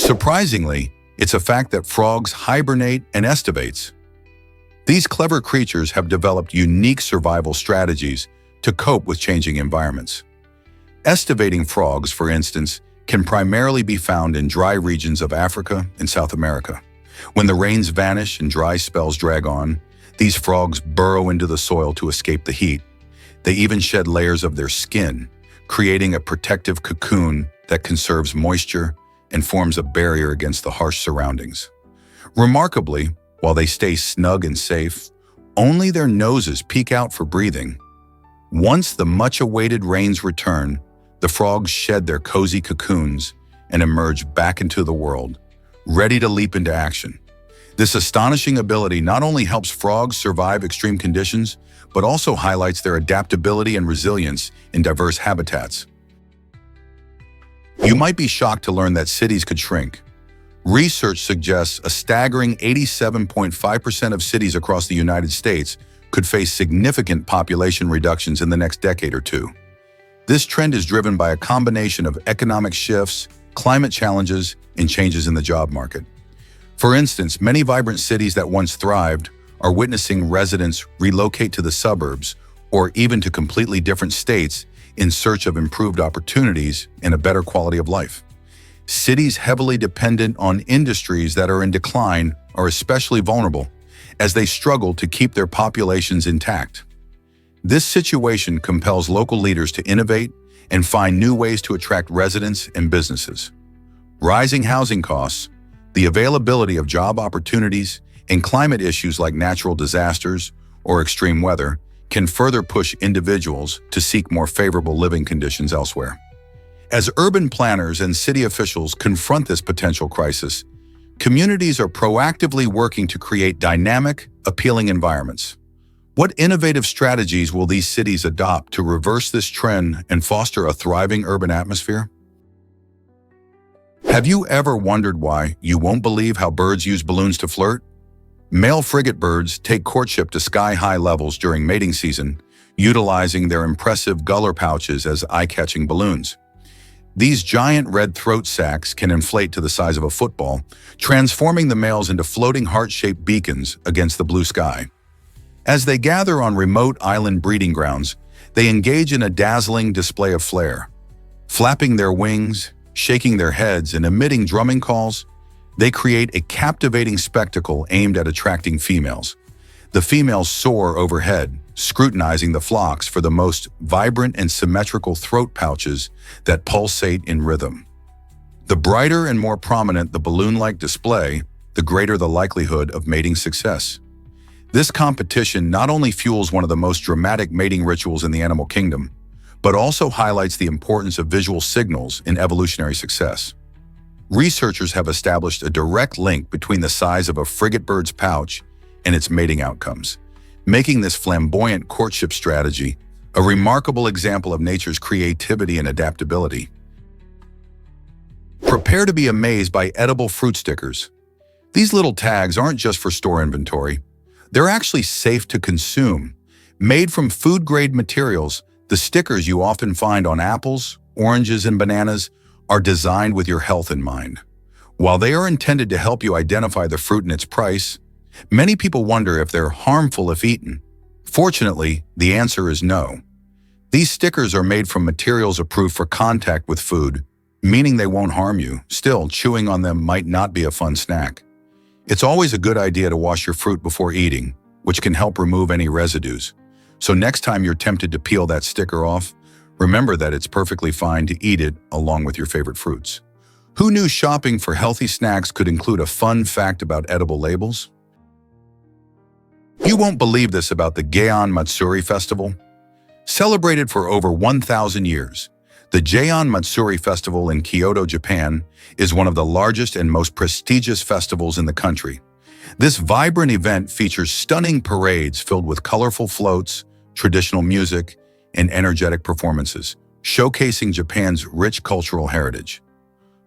Surprisingly, it's a fact that frogs hibernate and estivates. These clever creatures have developed unique survival strategies to cope with changing environments. Estivating frogs, for instance, can primarily be found in dry regions of Africa and South America. When the rains vanish and dry spells drag on, these frogs burrow into the soil to escape the heat. They even shed layers of their skin, creating a protective cocoon that conserves moisture and forms a barrier against the harsh surroundings. Remarkably, while they stay snug and safe, only their noses peek out for breathing. Once the much-awaited rains return, the frogs shed their cozy cocoons and emerge back into the world, ready to leap into action. This astonishing ability not only helps frogs survive extreme conditions, but also highlights their adaptability and resilience in diverse habitats. You might be shocked to learn that cities could shrink. Research suggests a staggering 87.5% of cities across the United States could face significant population reductions in the next decade or two. This trend is driven by a combination of economic shifts, climate challenges, and changes in the job market. For instance, many vibrant cities that once thrived are witnessing residents relocate to the suburbs or even to completely different states in search of improved opportunities and a better quality of life. Cities heavily dependent on industries that are in decline are especially vulnerable as they struggle to keep their populations intact. This situation compels local leaders to innovate and find new ways to attract residents and businesses. Rising housing costs, the availability of job opportunities, and climate issues like natural disasters or extreme weather can further push individuals to seek more favorable living conditions elsewhere. As urban planners and city officials confront this potential crisis, communities are proactively working to create dynamic, appealing environments. What innovative strategies will these cities adopt to reverse this trend and foster a thriving urban atmosphere? Have you ever wondered why you won't believe how birds use balloons to flirt? Male frigate birds take courtship to sky-high levels during mating season, utilizing their impressive gular pouches as eye-catching balloons. These giant red throat sacs can inflate to the size of a football, transforming the males into floating heart-shaped beacons against the blue sky. As they gather on remote island breeding grounds, they engage in a dazzling display of flair. Flapping their wings, shaking their heads, and emitting drumming calls, they create a captivating spectacle aimed at attracting females. The females soar overhead, scrutinizing the flocks for the most vibrant and symmetrical throat pouches that pulsate in rhythm. The brighter and more prominent the balloon-like display, the greater the likelihood of mating success. This competition not only fuels one of the most dramatic mating rituals in the animal kingdom, but also highlights the importance of visual signals in evolutionary success. Researchers have established a direct link between the size of a frigate bird's pouch and its mating outcomes, making this flamboyant courtship strategy a remarkable example of nature's creativity and adaptability. Prepare to be amazed by edible fruit stickers. These little tags aren't just for store inventory. They're actually safe to consume. Made from food-grade materials, the stickers you often find on apples, oranges, and bananas are designed with your health in mind. While they are intended to help you identify the fruit and its price, many people wonder if they're harmful if eaten. Fortunately, the answer is no. These stickers are made from materials approved for contact with food, meaning they won't harm you. Still, chewing on them might not be a fun snack. It's always a good idea to wash your fruit before eating, which can help remove any residues. So next time you're tempted to peel that sticker off, remember that it's perfectly fine to eat it along with your favorite fruits. Who knew shopping for healthy snacks could include a fun fact about edible labels? You won't believe this about the Geion Matsuri Festival. Celebrated for over 1,000 years, the Geion Matsuri Festival in Kyoto, Japan, is one of the largest and most prestigious festivals in the country. This vibrant event features stunning parades filled with colorful floats, traditional music, and energetic performances, showcasing Japan's rich cultural heritage.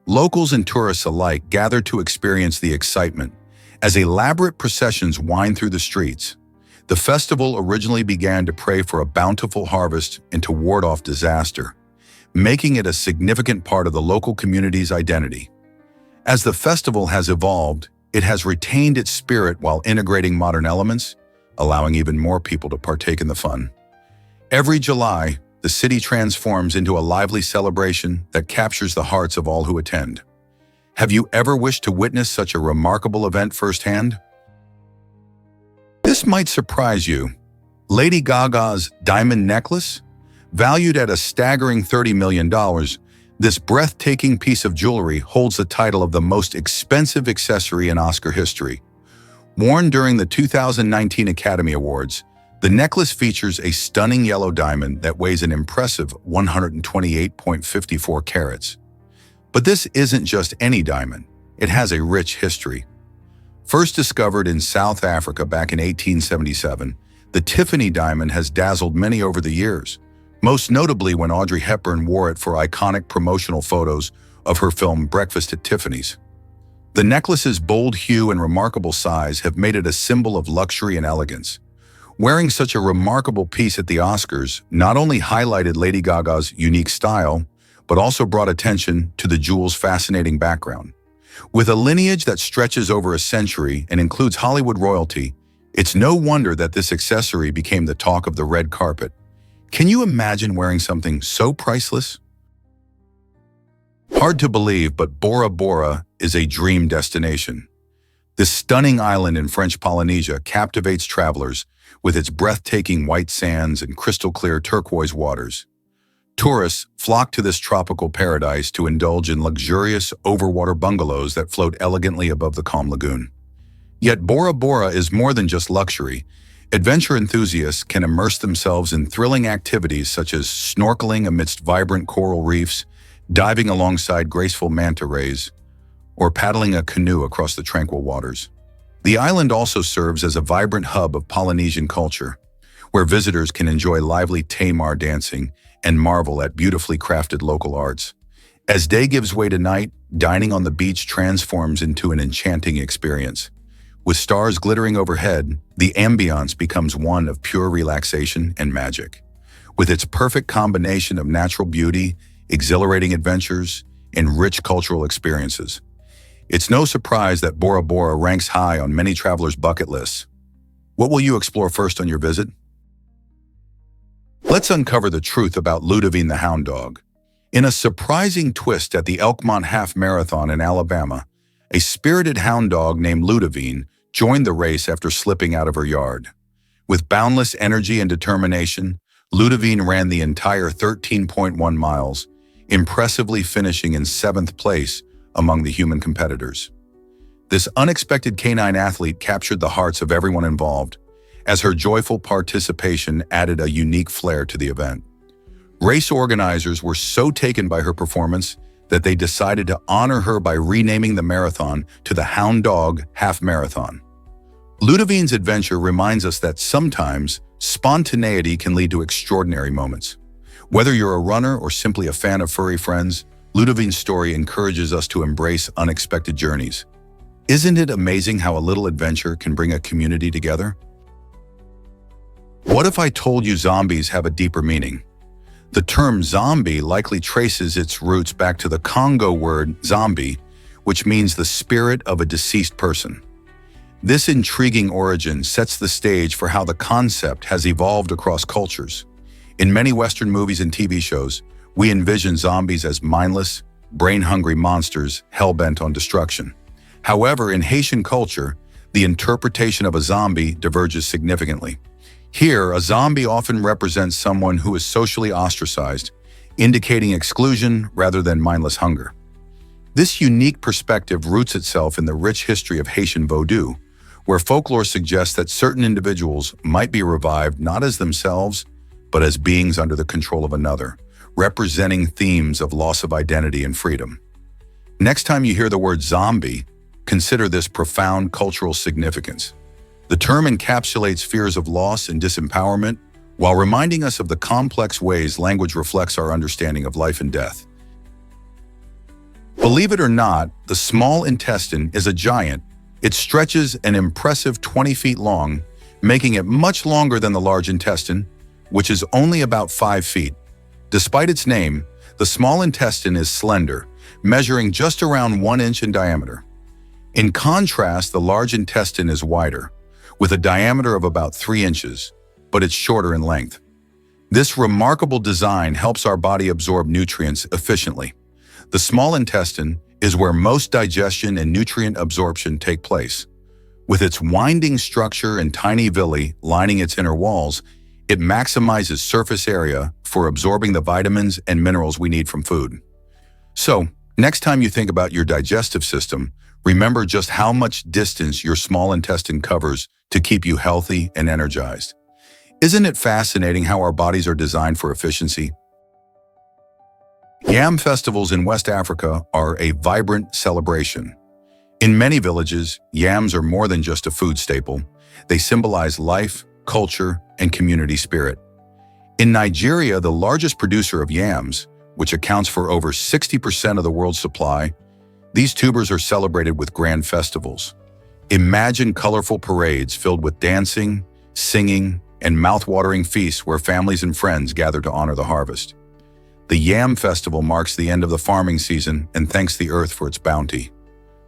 Locals and tourists alike gather to experience the excitement as elaborate processions wind through the streets. The festival originally began to pray for a bountiful harvest and to ward off disaster, making it a significant part of the local community's identity. As the festival has evolved, it has retained its spirit while integrating modern elements, allowing even more people to partake in the fun. Every July, the city transforms into a lively celebration that captures the hearts of all who attend. Have you ever wished to witness such a remarkable event firsthand? This might surprise you. Lady Gaga's diamond necklace? Valued at a staggering $30 million, this breathtaking piece of jewelry holds the title of the most expensive accessory in Oscar history. Worn during the 2019 Academy Awards, the necklace features a stunning yellow diamond that weighs an impressive 128.54 carats. But this isn't just any diamond. It has a rich history. First discovered in South Africa back in 1877, the Tiffany diamond has dazzled many over the years, most notably when Audrey Hepburn wore it for iconic promotional photos of her film Breakfast at Tiffany's. The necklace's bold hue and remarkable size have made it a symbol of luxury and elegance. Wearing such a remarkable piece at the Oscars not only highlighted Lady Gaga's unique style, but also brought attention to the jewel's fascinating background. With a lineage that stretches over a century and includes Hollywood royalty, it's no wonder that this accessory became the talk of the red carpet. Can you imagine wearing something so priceless? Hard to believe, but Bora Bora is a dream destination. This stunning island in French Polynesia captivates travelers with its breathtaking white sands and crystal-clear turquoise waters. Tourists flock to this tropical paradise to indulge in luxurious overwater bungalows that float elegantly above the calm lagoon. Yet Bora Bora is more than just luxury. Adventure enthusiasts can immerse themselves in thrilling activities such as snorkeling amidst vibrant coral reefs, diving alongside graceful manta rays, or paddling a canoe across the tranquil waters. The island also serves as a vibrant hub of Polynesian culture, where visitors can enjoy lively Tamar dancing and marvel at beautifully crafted local arts. As day gives way to night, dining on the beach transforms into an enchanting experience. With stars glittering overhead, the ambiance becomes one of pure relaxation and magic. With its perfect combination of natural beauty, exhilarating adventures, and rich cultural experiences, it's no surprise that Bora Bora ranks high on many travelers' bucket lists. What will you explore first on your visit? Let's uncover the truth about Ludovine the hound dog. In a surprising twist at the Elkmont Half Marathon in Alabama, a spirited hound dog named Ludovine joined the race after slipping out of her yard. With boundless energy and determination, Ludovine ran the entire 13.1 miles, impressively finishing in 7th place among the human competitors. This unexpected canine athlete captured the hearts of everyone involved, as her joyful participation added a unique flair to the event. Race organizers were so taken by her performance that they decided to honor her by renaming the marathon to the Hound Dog Half Marathon. Ludovine's adventure reminds us that sometimes spontaneity can lead to extraordinary moments. Whether you're a runner or simply a fan of furry friends, Ludovine's story encourages us to embrace unexpected journeys. Isn't it amazing how a little adventure can bring a community together? What if I told you zombies have a deeper meaning? The term zombie likely traces its roots back to the Congo word zombie, which means the spirit of a deceased person. This intriguing origin sets the stage for how the concept has evolved across cultures. In many Western movies and TV shows, we envision zombies as mindless, brain-hungry monsters hell-bent on destruction. However, in Haitian culture, the interpretation of a zombie diverges significantly. Here, a zombie often represents someone who is socially ostracized, indicating exclusion rather than mindless hunger. This unique perspective roots itself in the rich history of Haitian Vodou, where folklore suggests that certain individuals might be revived not as themselves, but as beings under the control of another, representing themes of loss of identity and freedom. Next time you hear the word zombie, consider this profound cultural significance. The term encapsulates fears of loss and disempowerment, while reminding us of the complex ways language reflects our understanding of life and death. Believe it or not, the small intestine is a giant. It stretches an impressive 20 feet long, making it much longer than the large intestine, which is only about 5 feet. Despite its name, the small intestine is slender, measuring just around 1 inch in diameter. In contrast, the large intestine is wider, with a diameter of about 3 inches, but it's shorter in length. This remarkable design helps our body absorb nutrients efficiently. The small intestine is where most digestion and nutrient absorption take place. With its winding structure and tiny villi lining its inner walls, it maximizes surface area for absorbing the vitamins and minerals we need from food. So, next time you think about your digestive system, remember just how much distance your small intestine covers to keep you healthy and energized. Isn't it fascinating how our bodies are designed for efficiency? Yam festivals in West Africa are a vibrant celebration. In many villages, yams are more than just a food staple. They symbolize life, culture, and community spirit. In Nigeria, the largest producer of yams, which accounts for over 60% of the world's supply, these tubers are celebrated with grand festivals. Imagine colorful parades filled with dancing, singing, and mouth-watering feasts where families and friends gather to honor the harvest. The Yam Festival marks the end of the farming season and thanks the earth for its bounty.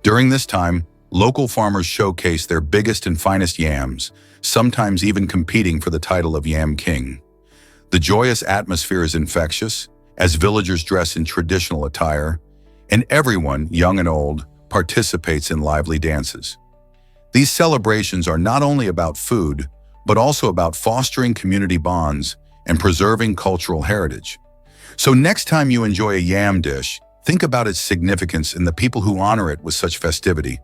During this time, local farmers showcase their biggest and finest yams, sometimes even competing for the title of Yam King. The joyous atmosphere is infectious, as villagers dress in traditional attire, and everyone, young and old, participates in lively dances. These celebrations are not only about food, but also about fostering community bonds and preserving cultural heritage. So next time you enjoy a yam dish, think about its significance and the people who honor it with such festivity.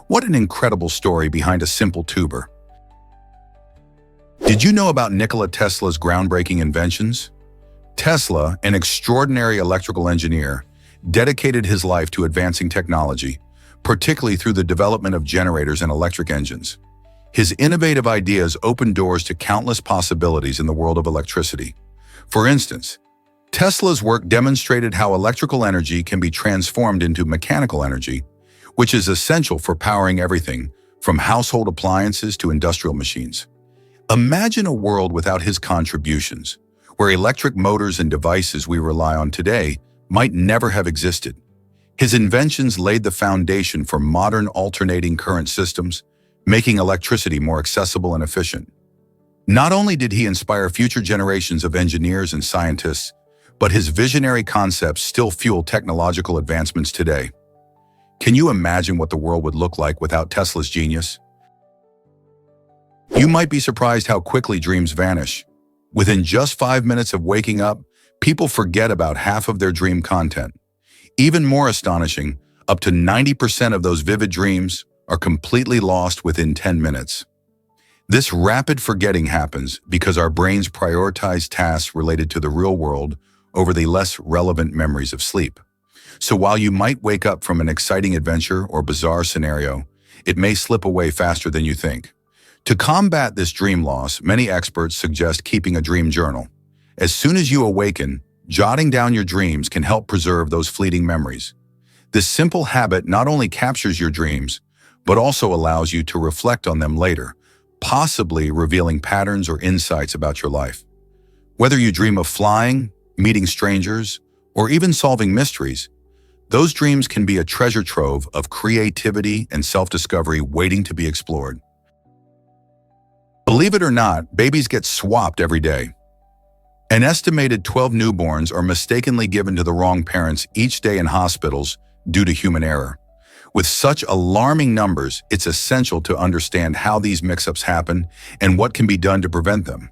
What an incredible story behind a simple tuber. Did you know about Nikola Tesla's groundbreaking inventions? Tesla, an extraordinary electrical engineer, dedicated his life to advancing technology, particularly through the development of generators and electric engines. His innovative ideas opened doors to countless possibilities in the world of electricity. For instance, Tesla's work demonstrated how electrical energy can be transformed into mechanical energy, which is essential for powering everything from household appliances to industrial machines. Imagine a world without his contributions, where electric motors and devices we rely on today might never have existed. His inventions laid the foundation for modern alternating current systems, making electricity more accessible and efficient. Not only did he inspire future generations of engineers and scientists, but his visionary concepts still fuel technological advancements today. Can you imagine what the world would look like without Tesla's genius? You might be surprised how quickly dreams vanish. Within just 5 minutes of waking up, people forget about half of their dream content. Even more astonishing, up to 90% of those vivid dreams are completely lost within 10 minutes. This rapid forgetting happens because our brains prioritize tasks related to the real world over the less relevant memories of sleep. So while you might wake up from an exciting adventure or bizarre scenario, it may slip away faster than you think. To combat this dream loss, many experts suggest keeping a dream journal. As soon as you awaken, jotting down your dreams can help preserve those fleeting memories. This simple habit not only captures your dreams, but also allows you to reflect on them later, possibly revealing patterns or insights about your life. Whether you dream of flying, meeting strangers, or even solving mysteries, those dreams can be a treasure trove of creativity and self-discovery waiting to be explored. Believe it or not, babies get swapped every day. An estimated 12 newborns are mistakenly given to the wrong parents each day in hospitals due to human error. With such alarming numbers, it's essential to understand how these mix-ups happen and what can be done to prevent them.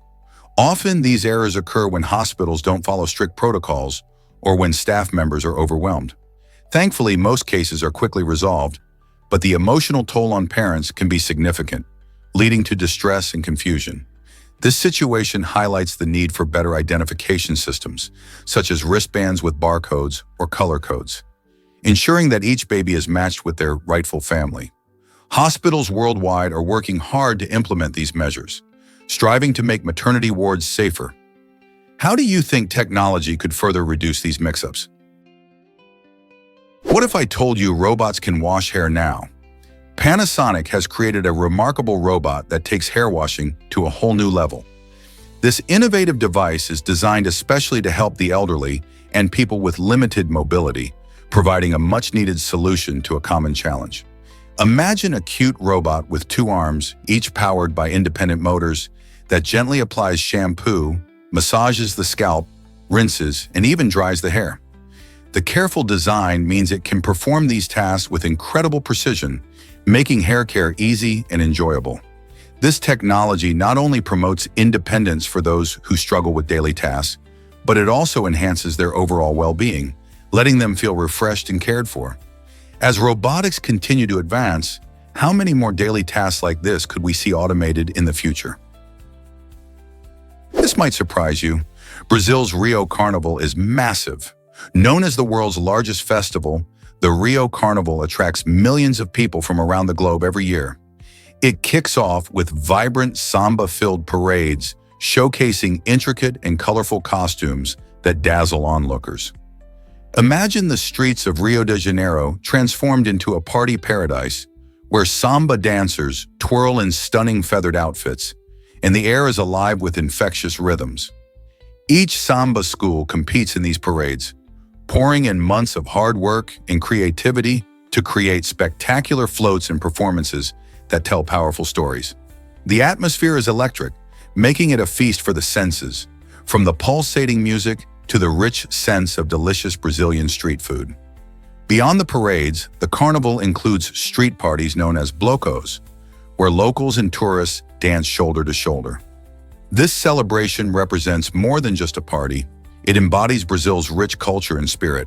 Often, these errors occur when hospitals don't follow strict protocols or when staff members are overwhelmed. Thankfully, most cases are quickly resolved, but the emotional toll on parents can be significant, leading to distress and confusion. This situation highlights the need for better identification systems, such as wristbands with barcodes or color codes, ensuring that each baby is matched with their rightful family. Hospitals worldwide are working hard to implement these measures, striving to make maternity wards safer. How do you think technology could further reduce these mix-ups? What if I told you robots can wash hair now? Panasonic has created a remarkable robot that takes hair washing to a whole new level. This innovative device is designed especially to help the elderly and people with limited mobility, providing a much-needed solution to a common challenge. Imagine a cute robot with 2 arms, each powered by independent motors, that gently applies shampoo, massages the scalp, rinses, and even dries the hair. The careful design means it can perform these tasks with incredible precision, making hair care easy and enjoyable. This technology not only promotes independence for those who struggle with daily tasks, but it also enhances their overall well-being, letting them feel refreshed and cared for. As robotics continue to advance, how many more daily tasks like this could we see automated in the future? This might surprise you. Brazil's Rio Carnival is massive. Known as the world's largest festival, the Rio Carnival attracts millions of people from around the globe every year. It kicks off with vibrant samba-filled parades, showcasing intricate and colorful costumes that dazzle onlookers. Imagine the streets of Rio de Janeiro transformed into a party paradise, where samba dancers twirl in stunning feathered outfits, and the air is alive with infectious rhythms. Each samba school competes in these parades, pouring in months of hard work and creativity to create spectacular floats and performances that tell powerful stories. The atmosphere is electric, making it a feast for the senses, from the pulsating music to the rich sense of delicious Brazilian street food. Beyond the parades, the carnival includes street parties known as blocos, where locals and tourists dance shoulder to shoulder. This celebration represents more than just a party. It embodies Brazil's rich culture and spirit.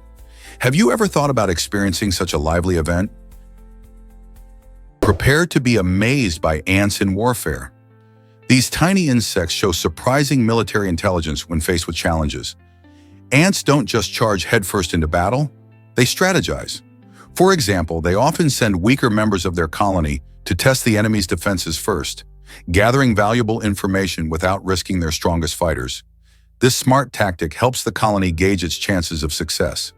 Have you ever thought about experiencing such a lively event? Prepare to be amazed by ants in warfare. These tiny insects show surprising military intelligence when faced with challenges. Ants don't just charge headfirst into battle, they strategize. For example, they often send weaker members of their colony to test the enemy's defenses first, gathering valuable information without risking their strongest fighters. This smart tactic helps the colony gauge its chances of success.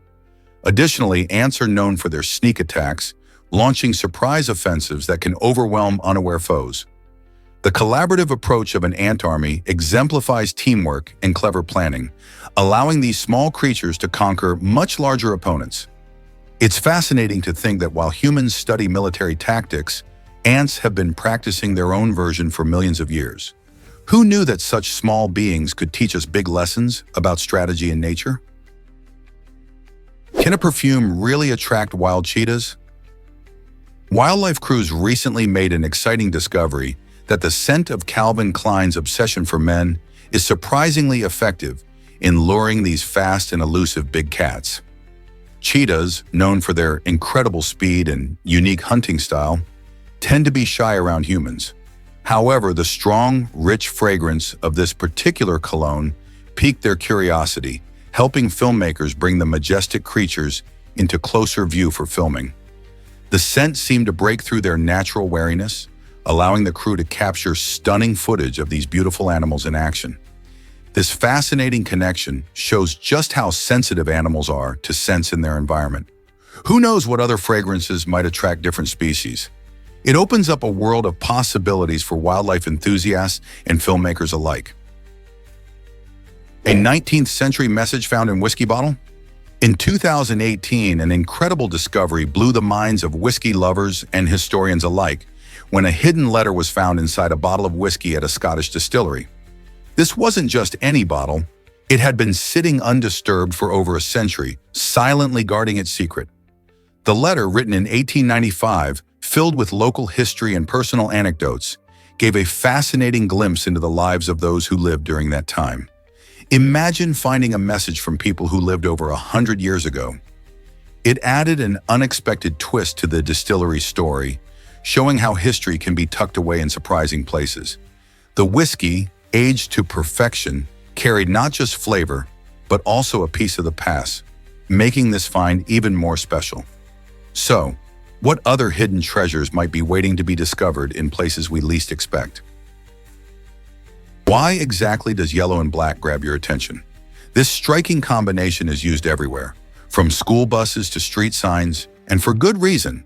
Additionally, ants are known for their sneak attacks, launching surprise offensives that can overwhelm unaware foes. The collaborative approach of an ant army exemplifies teamwork and clever planning, allowing these small creatures to conquer much larger opponents. It's fascinating to think that while humans study military tactics, ants have been practicing their own version for millions of years. Who knew that such small beings could teach us big lessons about strategy in nature? Can a perfume really attract wild cheetahs? Wildlife crews recently made an exciting discovery that the scent of Calvin Klein's obsession for men is surprisingly effective in luring these fast and elusive big cats. Cheetahs, known for their incredible speed and unique hunting style, tend to be shy around humans. However, the strong, rich fragrance of this particular cologne piqued their curiosity, helping filmmakers bring the majestic creatures into closer view for filming. The scent seemed to break through their natural wariness, allowing the crew to capture stunning footage of these beautiful animals in action. This fascinating connection shows just how sensitive animals are to scents in their environment. Who knows what other fragrances might attract different species? It opens up a world of possibilities for wildlife enthusiasts and filmmakers alike. A 19th century message found in whiskey bottle? In 2018, an incredible discovery blew the minds of whiskey lovers and historians alike when a hidden letter was found inside a bottle of whiskey at a Scottish distillery. This wasn't just any bottle. It had been sitting undisturbed for over a century, silently guarding its secret. The letter, written in 1895, filled with local history and personal anecdotes, gave a fascinating glimpse into the lives of those who lived during that time. Imagine finding a message from people who lived over 100 years ago. It added an unexpected twist to the distillery's story, showing how history can be tucked away in surprising places. The whiskey, aged to perfection, carried not just flavor, but also a piece of the past, making this find even more special. So, what other hidden treasures might be waiting to be discovered in places we least expect? Why exactly does yellow and black grab your attention? This striking combination is used everywhere, from school buses to street signs, and for good reason.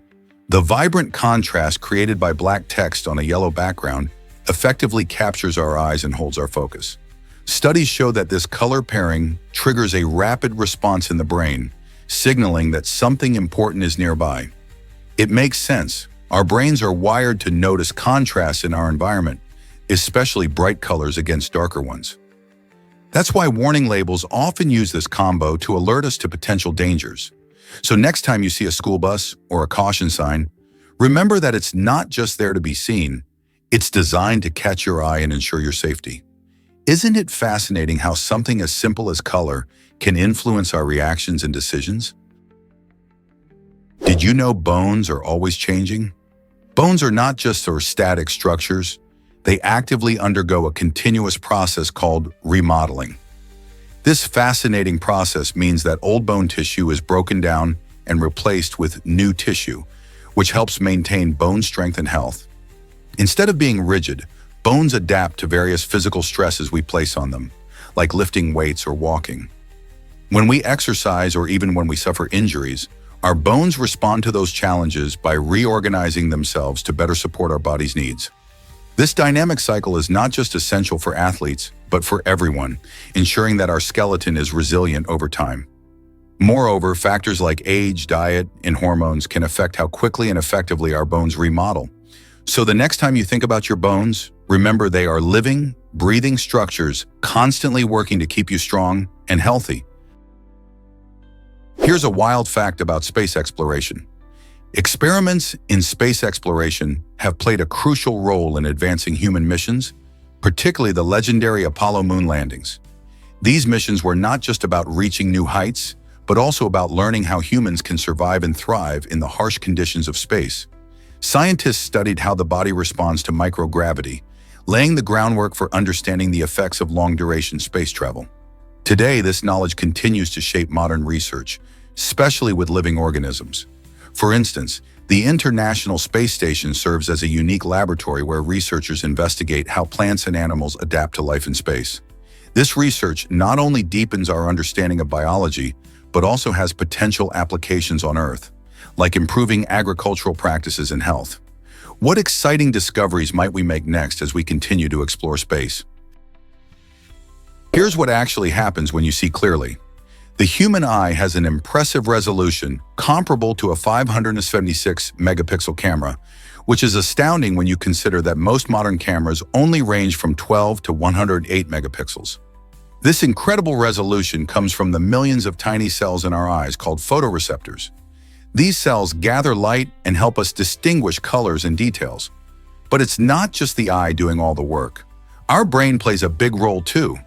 The vibrant contrast created by black text on a yellow background effectively captures our eyes and holds our focus. Studies show that this color pairing triggers a rapid response in the brain, signaling that something important is nearby. It makes sense. Our brains are wired to notice contrasts in our environment, especially bright colors against darker ones. That's why warning labels often use this combo to alert us to potential dangers. So next time you see a school bus or a caution sign, remember that it's not just there to be seen, it's designed to catch your eye and ensure your safety. Isn't it fascinating how something as simple as color can influence our reactions and decisions? Did you know bones are always changing? Bones are not just static structures. They actively undergo a continuous process called remodeling. This fascinating process means that old bone tissue is broken down and replaced with new tissue, which helps maintain bone strength and health. Instead of being rigid, bones adapt to various physical stresses we place on them, like lifting weights or walking. When we exercise or even when we suffer injuries, our bones respond to those challenges by reorganizing themselves to better support our body's needs. This dynamic cycle is not just essential for athletes, but for everyone, ensuring that our skeleton is resilient over time. Moreover, factors like age, diet, and hormones can affect how quickly and effectively our bones remodel. So the next time you think about your bones, remember they are living, breathing structures constantly working to keep you strong and healthy. Here's a wild fact about space exploration. Experiments in space exploration have played a crucial role in advancing human missions, particularly the legendary Apollo moon landings. These missions were not just about reaching new heights, but also about learning how humans can survive and thrive in the harsh conditions of space. Scientists studied how the body responds to microgravity, laying the groundwork for understanding the effects of long-duration space travel. Today, this knowledge continues to shape modern research, especially with living organisms. For instance, the International Space Station serves as a unique laboratory where researchers investigate how plants and animals adapt to life in space. This research not only deepens our understanding of biology, but also has potential applications on Earth, like improving agricultural practices and health. What exciting discoveries might we make next as we continue to explore space? Here's what actually happens when you see clearly. The human eye has an impressive resolution comparable to a 576 megapixel camera, which is astounding when you consider that most modern cameras only range from 12 to 108 megapixels. This incredible resolution comes from the millions of tiny cells in our eyes called photoreceptors. These cells gather light and help us distinguish colors and details. But it's not just the eye doing all the work. Our brain plays a big role too.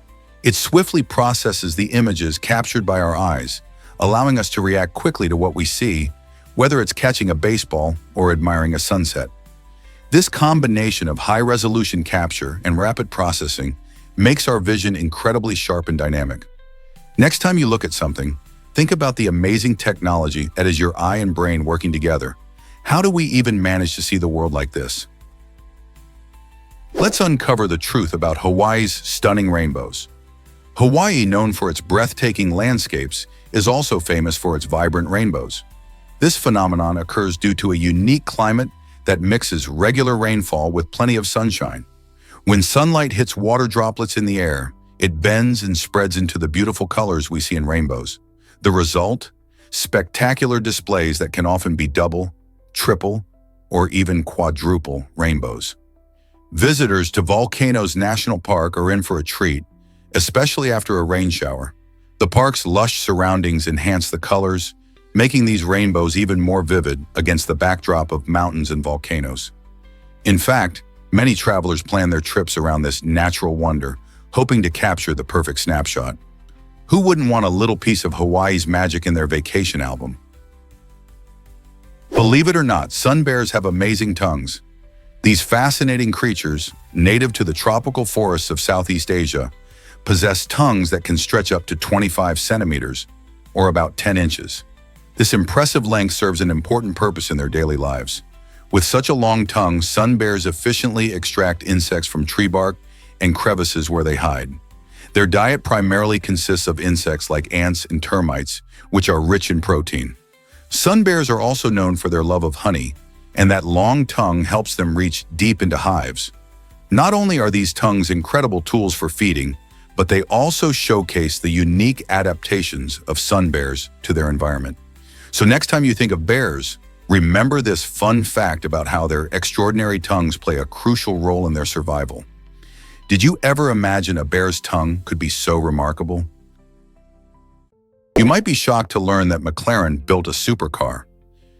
It swiftly processes the images captured by our eyes, allowing us to react quickly to what we see, whether it's catching a baseball or admiring a sunset. This combination of high-resolution capture and rapid processing makes our vision incredibly sharp and dynamic. Next time you look at something, think about the amazing technology that is your eye and brain working together. How do we even manage to see the world like this? Let's uncover the truth about Hawaii's stunning rainbows. Hawaii, known for its breathtaking landscapes, is also famous for its vibrant rainbows. This phenomenon occurs due to a unique climate that mixes regular rainfall with plenty of sunshine. When sunlight hits water droplets in the air, it bends and spreads into the beautiful colors we see in rainbows. The result? Spectacular displays that can often be double, triple, or even quadruple rainbows. Visitors to Volcanoes National Park are in for a treat, especially after a rain shower. The park's lush surroundings enhance the colors, making these rainbows even more vivid against the backdrop of mountains and volcanoes. In fact, many travelers plan their trips around this natural wonder, hoping to capture the perfect snapshot. Who wouldn't want a little piece of Hawaii's magic in their vacation album? Believe it or not, sun bears have amazing tongues. These fascinating creatures, native to the tropical forests of Southeast Asia, possess tongues that can stretch up to 25 centimeters, or about 10 inches. This impressive length serves an important purpose in their daily lives. With such a long tongue, sun bears efficiently extract insects from tree bark and crevices where they hide. Their diet primarily consists of insects like ants and termites, which are rich in protein. Sun bears are also known for their love of honey, and that long tongue helps them reach deep into hives. Not only are these tongues incredible tools for feeding, but they also showcase the unique adaptations of sun bears to their environment. So next time you think of bears, remember this fun fact about how their extraordinary tongues play a crucial role in their survival. Did you ever imagine a bear's tongue could be so remarkable? You might be shocked to learn that McLaren built a supercar.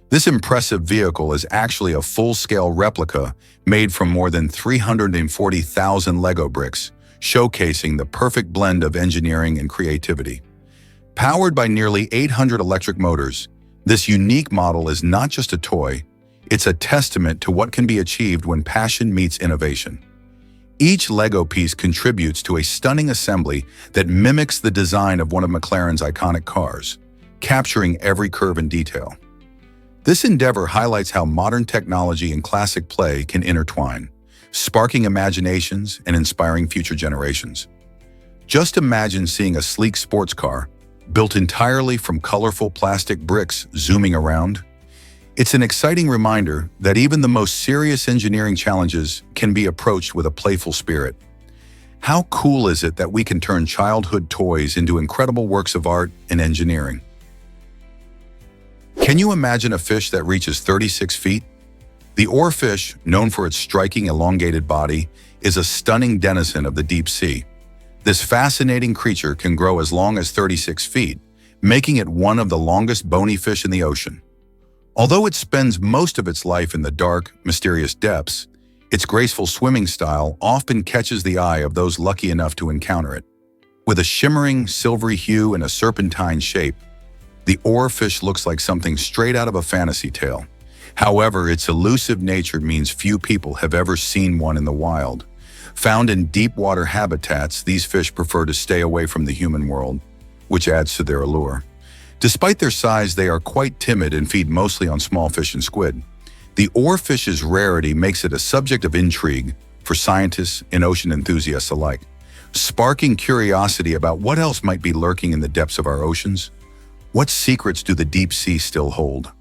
This impressive vehicle is actually a full-scale replica made from more than 340,000 Lego bricks, showcasing the perfect blend of engineering and creativity. Powered by nearly 800 electric motors, this unique model is not just a toy, it's a testament to what can be achieved when passion meets innovation. Each Lego piece contributes to a stunning assembly that mimics the design of one of McLaren's iconic cars, capturing every curve and detail. This endeavor highlights how modern technology and classic play can intertwine, sparking imaginations and inspiring future generations. Just imagine seeing a sleek sports car, built entirely from colorful plastic bricks zooming around. It's an exciting reminder that even the most serious engineering challenges can be approached with a playful spirit. How cool is it that we can turn childhood toys into incredible works of art and engineering? Can you imagine a fish that reaches 36 feet? The oarfish, known for its striking elongated body, is a stunning denizen of the deep sea. This fascinating creature can grow as long as 36 feet, making it one of the longest bony fish in the ocean. Although it spends most of its life in the dark, mysterious depths, its graceful swimming style often catches the eye of those lucky enough to encounter it. With a shimmering, silvery hue and a serpentine shape, the oarfish looks like something straight out of a fantasy tale. However, its elusive nature means few people have ever seen one in the wild. Found in deep water habitats, these fish prefer to stay away from the human world, which adds to their allure. Despite their size, they are quite timid and feed mostly on small fish and squid. The oarfish's rarity makes it a subject of intrigue for scientists and ocean enthusiasts alike, sparking curiosity about what else might be lurking in the depths of our oceans. What secrets do the deep sea still hold?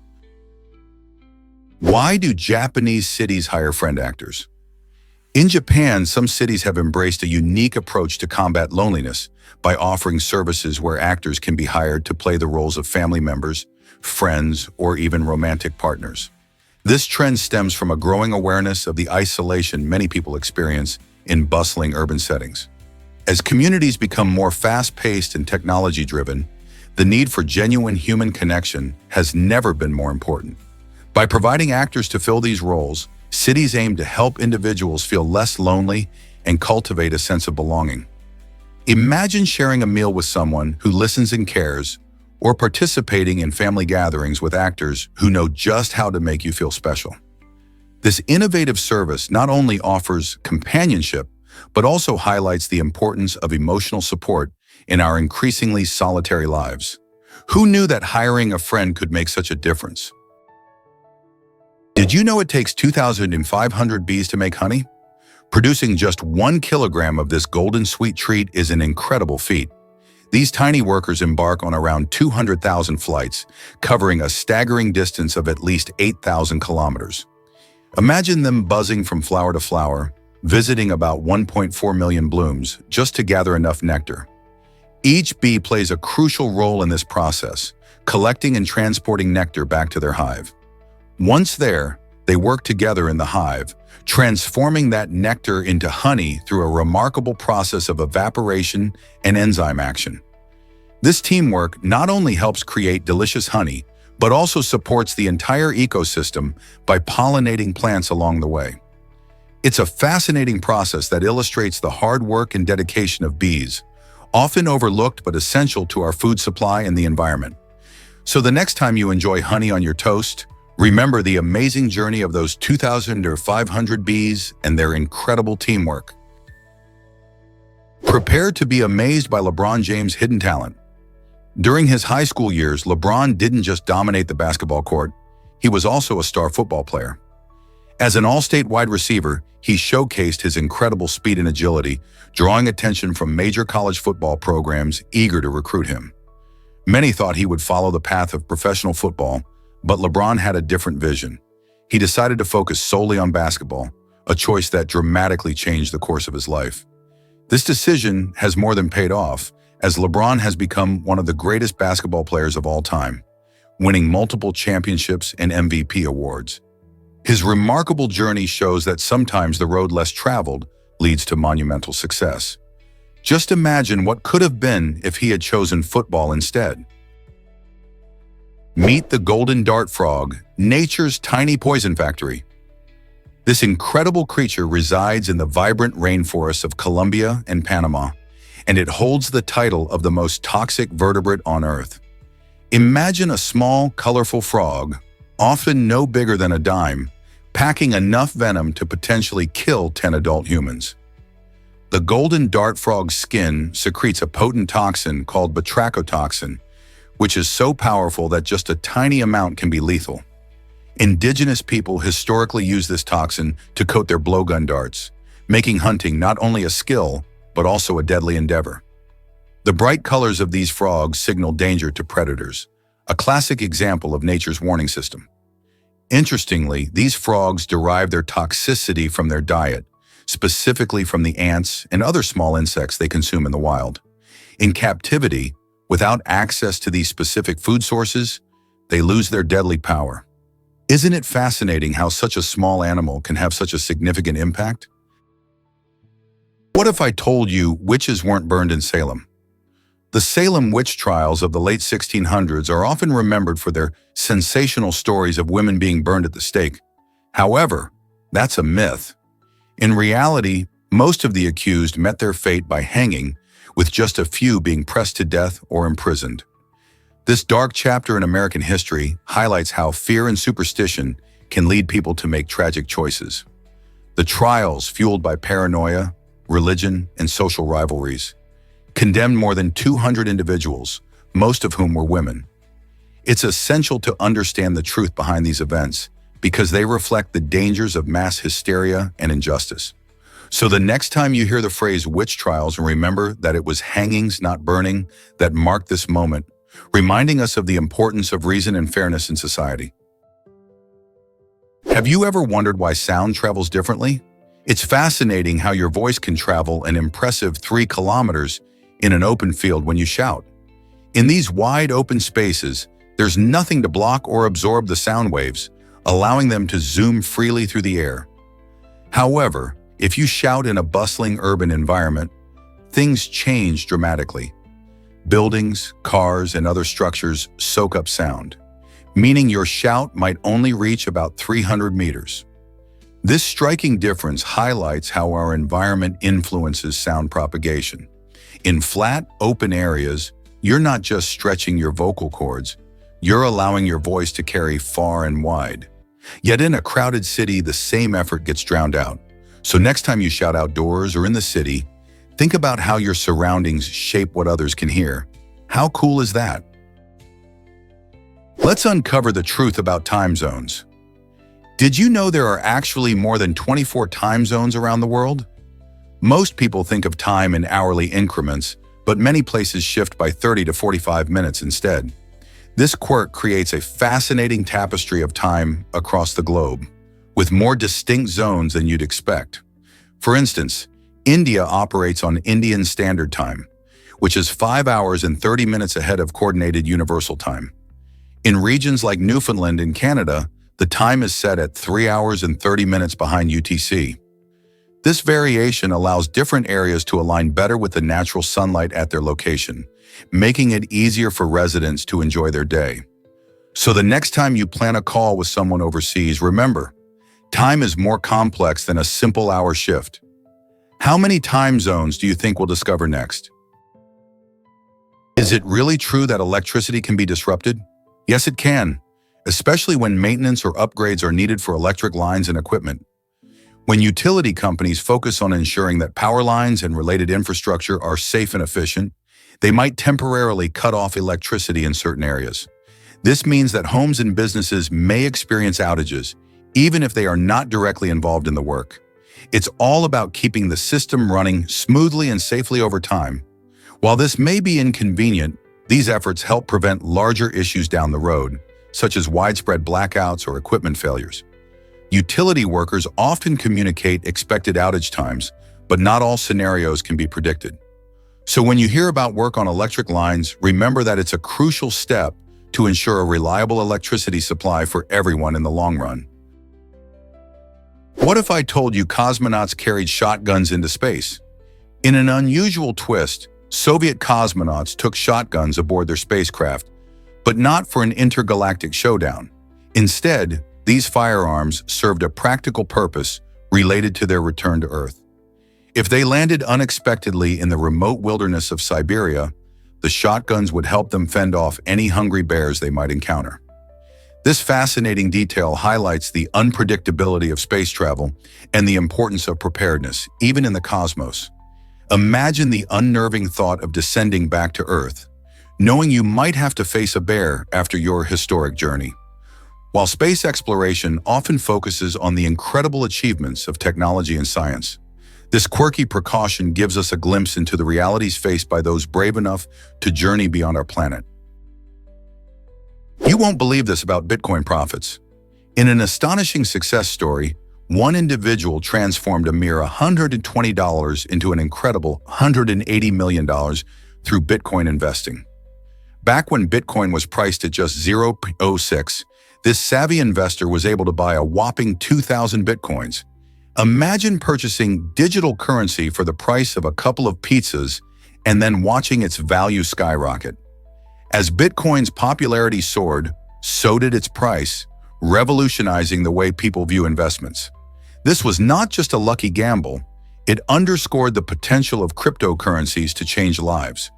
Why do Japanese cities hire friend actors? In Japan, some cities have embraced a unique approach to combat loneliness by offering services where actors can be hired to play the roles of family members, friends, or even romantic partners. This trend stems from a growing awareness of the isolation many people experience in bustling urban settings. As communities become more fast-paced and technology-driven, the need for genuine human connection has never been more important. By providing actors to fill these roles, cities aim to help individuals feel less lonely and cultivate a sense of belonging. Imagine sharing a meal with someone who listens and cares, or participating in family gatherings with actors who know just how to make you feel special. This innovative service not only offers companionship, but also highlights the importance of emotional support in our increasingly solitary lives. Who knew that hiring a friend could make such a difference? Did you know it takes 2,500 bees to make honey? Producing just 1 kilogram of this golden sweet treat is an incredible feat. These tiny workers embark on around 200,000 flights, covering a staggering distance of at least 8,000 kilometers. Imagine them buzzing from flower to flower, visiting about 1.4 million blooms just to gather enough nectar. Each bee plays a crucial role in this process, collecting and transporting nectar back to their hive. Once there, they work together in the hive, transforming that nectar into honey through a remarkable process of evaporation and enzyme action. This teamwork not only helps create delicious honey, but also supports the entire ecosystem by pollinating plants along the way. It's a fascinating process that illustrates the hard work and dedication of bees, often overlooked but essential to our food supply and the environment. So the next time you enjoy honey on your toast, remember the amazing journey of those 2,500 bees and their incredible teamwork. Prepare to be amazed by LeBron James' hidden talent. During his high school years, LeBron didn't just dominate the basketball court, he was also a star football player. As an all-state wide receiver, he showcased his incredible speed and agility, drawing attention from major college football programs eager to recruit him. Many thought he would follow the path of professional football, but LeBron had a different vision. He decided to focus solely on basketball, a choice that dramatically changed the course of his life. This decision has more than paid off, as LeBron has become one of the greatest basketball players of all time, winning multiple championships and MVP awards. His remarkable journey shows that sometimes the road less traveled leads to monumental success. Just imagine what could have been if he had chosen football instead. Meet the golden dart frog, nature's tiny poison factory. This incredible creature resides in the vibrant rainforests of Colombia and Panama, and it holds the title of the most toxic vertebrate on Earth. Imagine a small, colorful frog, often no bigger than a dime, packing enough venom to potentially kill 10 adult humans. The golden dart frog's skin secretes a potent toxin called batrachotoxin, which is so powerful that just a tiny amount can be lethal. Indigenous people historically use this toxin to coat their blowgun darts, making hunting not only a skill, but also a deadly endeavor. The bright colors of these frogs signal danger to predators, a classic example of nature's warning system. Interestingly, these frogs derive their toxicity from their diet, specifically from the ants and other small insects they consume in the wild. In captivity, without access to these specific food sources, they lose their deadly power. Isn't it fascinating how such a small animal can have such a significant impact? What if I told you witches weren't burned in Salem? The Salem witch trials of the late 1600s are often remembered for their sensational stories of women being burned at the stake. However, that's a myth. In reality, most of the accused met their fate by hanging, with just a few being pressed to death or imprisoned. This dark chapter in American history highlights how fear and superstition can lead people to make tragic choices. The trials, fueled by paranoia, religion, and social rivalries, condemned more than 200 individuals, most of whom were women. It's essential to understand the truth behind these events because they reflect the dangers of mass hysteria and injustice. So the next time you hear the phrase witch trials, remember that it was hangings, not burning, that marked this moment, reminding us of the importance of reason and fairness in society. Have you ever wondered why sound travels differently? It's fascinating how your voice can travel an impressive 3 kilometers in an open field when you shout. In these wide open spaces, there's nothing to block or absorb the sound waves, allowing them to zoom freely through the air. However, if you shout in a bustling urban environment, things change dramatically. Buildings, cars, and other structures soak up sound, meaning your shout might only reach about 300 meters. This striking difference highlights how our environment influences sound propagation. In flat, open areas, you're not just stretching your vocal cords, you're allowing your voice to carry far and wide. Yet in a crowded city, the same effort gets drowned out. So next time you shout outdoors or in the city, think about how your surroundings shape what others can hear. How cool is that? Let's uncover the truth about time zones. Did you know there are actually more than 24 time zones around the world? Most people think of time in hourly increments, but many places shift by 30 to 45 minutes instead. This quirk creates a fascinating tapestry of time across the globe, with more distinct zones than you'd expect. For instance, India operates on Indian Standard Time, which is 5 hours and 30 minutes ahead of Coordinated Universal Time. In regions like Newfoundland in Canada, the time is set at 3 hours and 30 minutes behind UTC. This variation allows different areas to align better with the natural sunlight at their location, making it easier for residents to enjoy their day. So the next time you plan a call with someone overseas, remember, time is more complex than a simple hour shift. How many time zones do you think we'll discover next? Is it really true that electricity can be disrupted? Yes, it can, especially when maintenance or upgrades are needed for electric lines and equipment. When utility companies focus on ensuring that power lines and related infrastructure are safe and efficient, they might temporarily cut off electricity in certain areas. This means that homes and businesses may experience outages, even if they are not directly involved in the work. It's all about keeping the system running smoothly and safely over time. While this may be inconvenient, these efforts help prevent larger issues down the road, such as widespread blackouts or equipment failures. Utility workers often communicate expected outage times, but not all scenarios can be predicted. So when you hear about work on electric lines, remember that it's a crucial step to ensure a reliable electricity supply for everyone in the long run. What if I told you cosmonauts carried shotguns into space? In an unusual twist, Soviet cosmonauts took shotguns aboard their spacecraft, but not for an intergalactic showdown. Instead, these firearms served a practical purpose related to their return to Earth. If they landed unexpectedly in the remote wilderness of Siberia, the shotguns would help them fend off any hungry bears they might encounter. This fascinating detail highlights the unpredictability of space travel and the importance of preparedness, even in the cosmos. Imagine the unnerving thought of descending back to Earth, knowing you might have to face a bear after your historic journey. While space exploration often focuses on the incredible achievements of technology and science, this quirky precaution gives us a glimpse into the realities faced by those brave enough to journey beyond our planet. You won't believe this about Bitcoin profits. In an astonishing success story, one individual transformed a mere $120 into an incredible $180 million through Bitcoin investing. Back when Bitcoin was priced at just 0.06, this savvy investor was able to buy a whopping 2,000 Bitcoins. Imagine purchasing digital currency for the price of a couple of pizzas and then watching its value skyrocket. As Bitcoin's popularity soared, so did its price, revolutionizing the way people view investments. This was not just a lucky gamble, it underscored the potential of cryptocurrencies to change lives.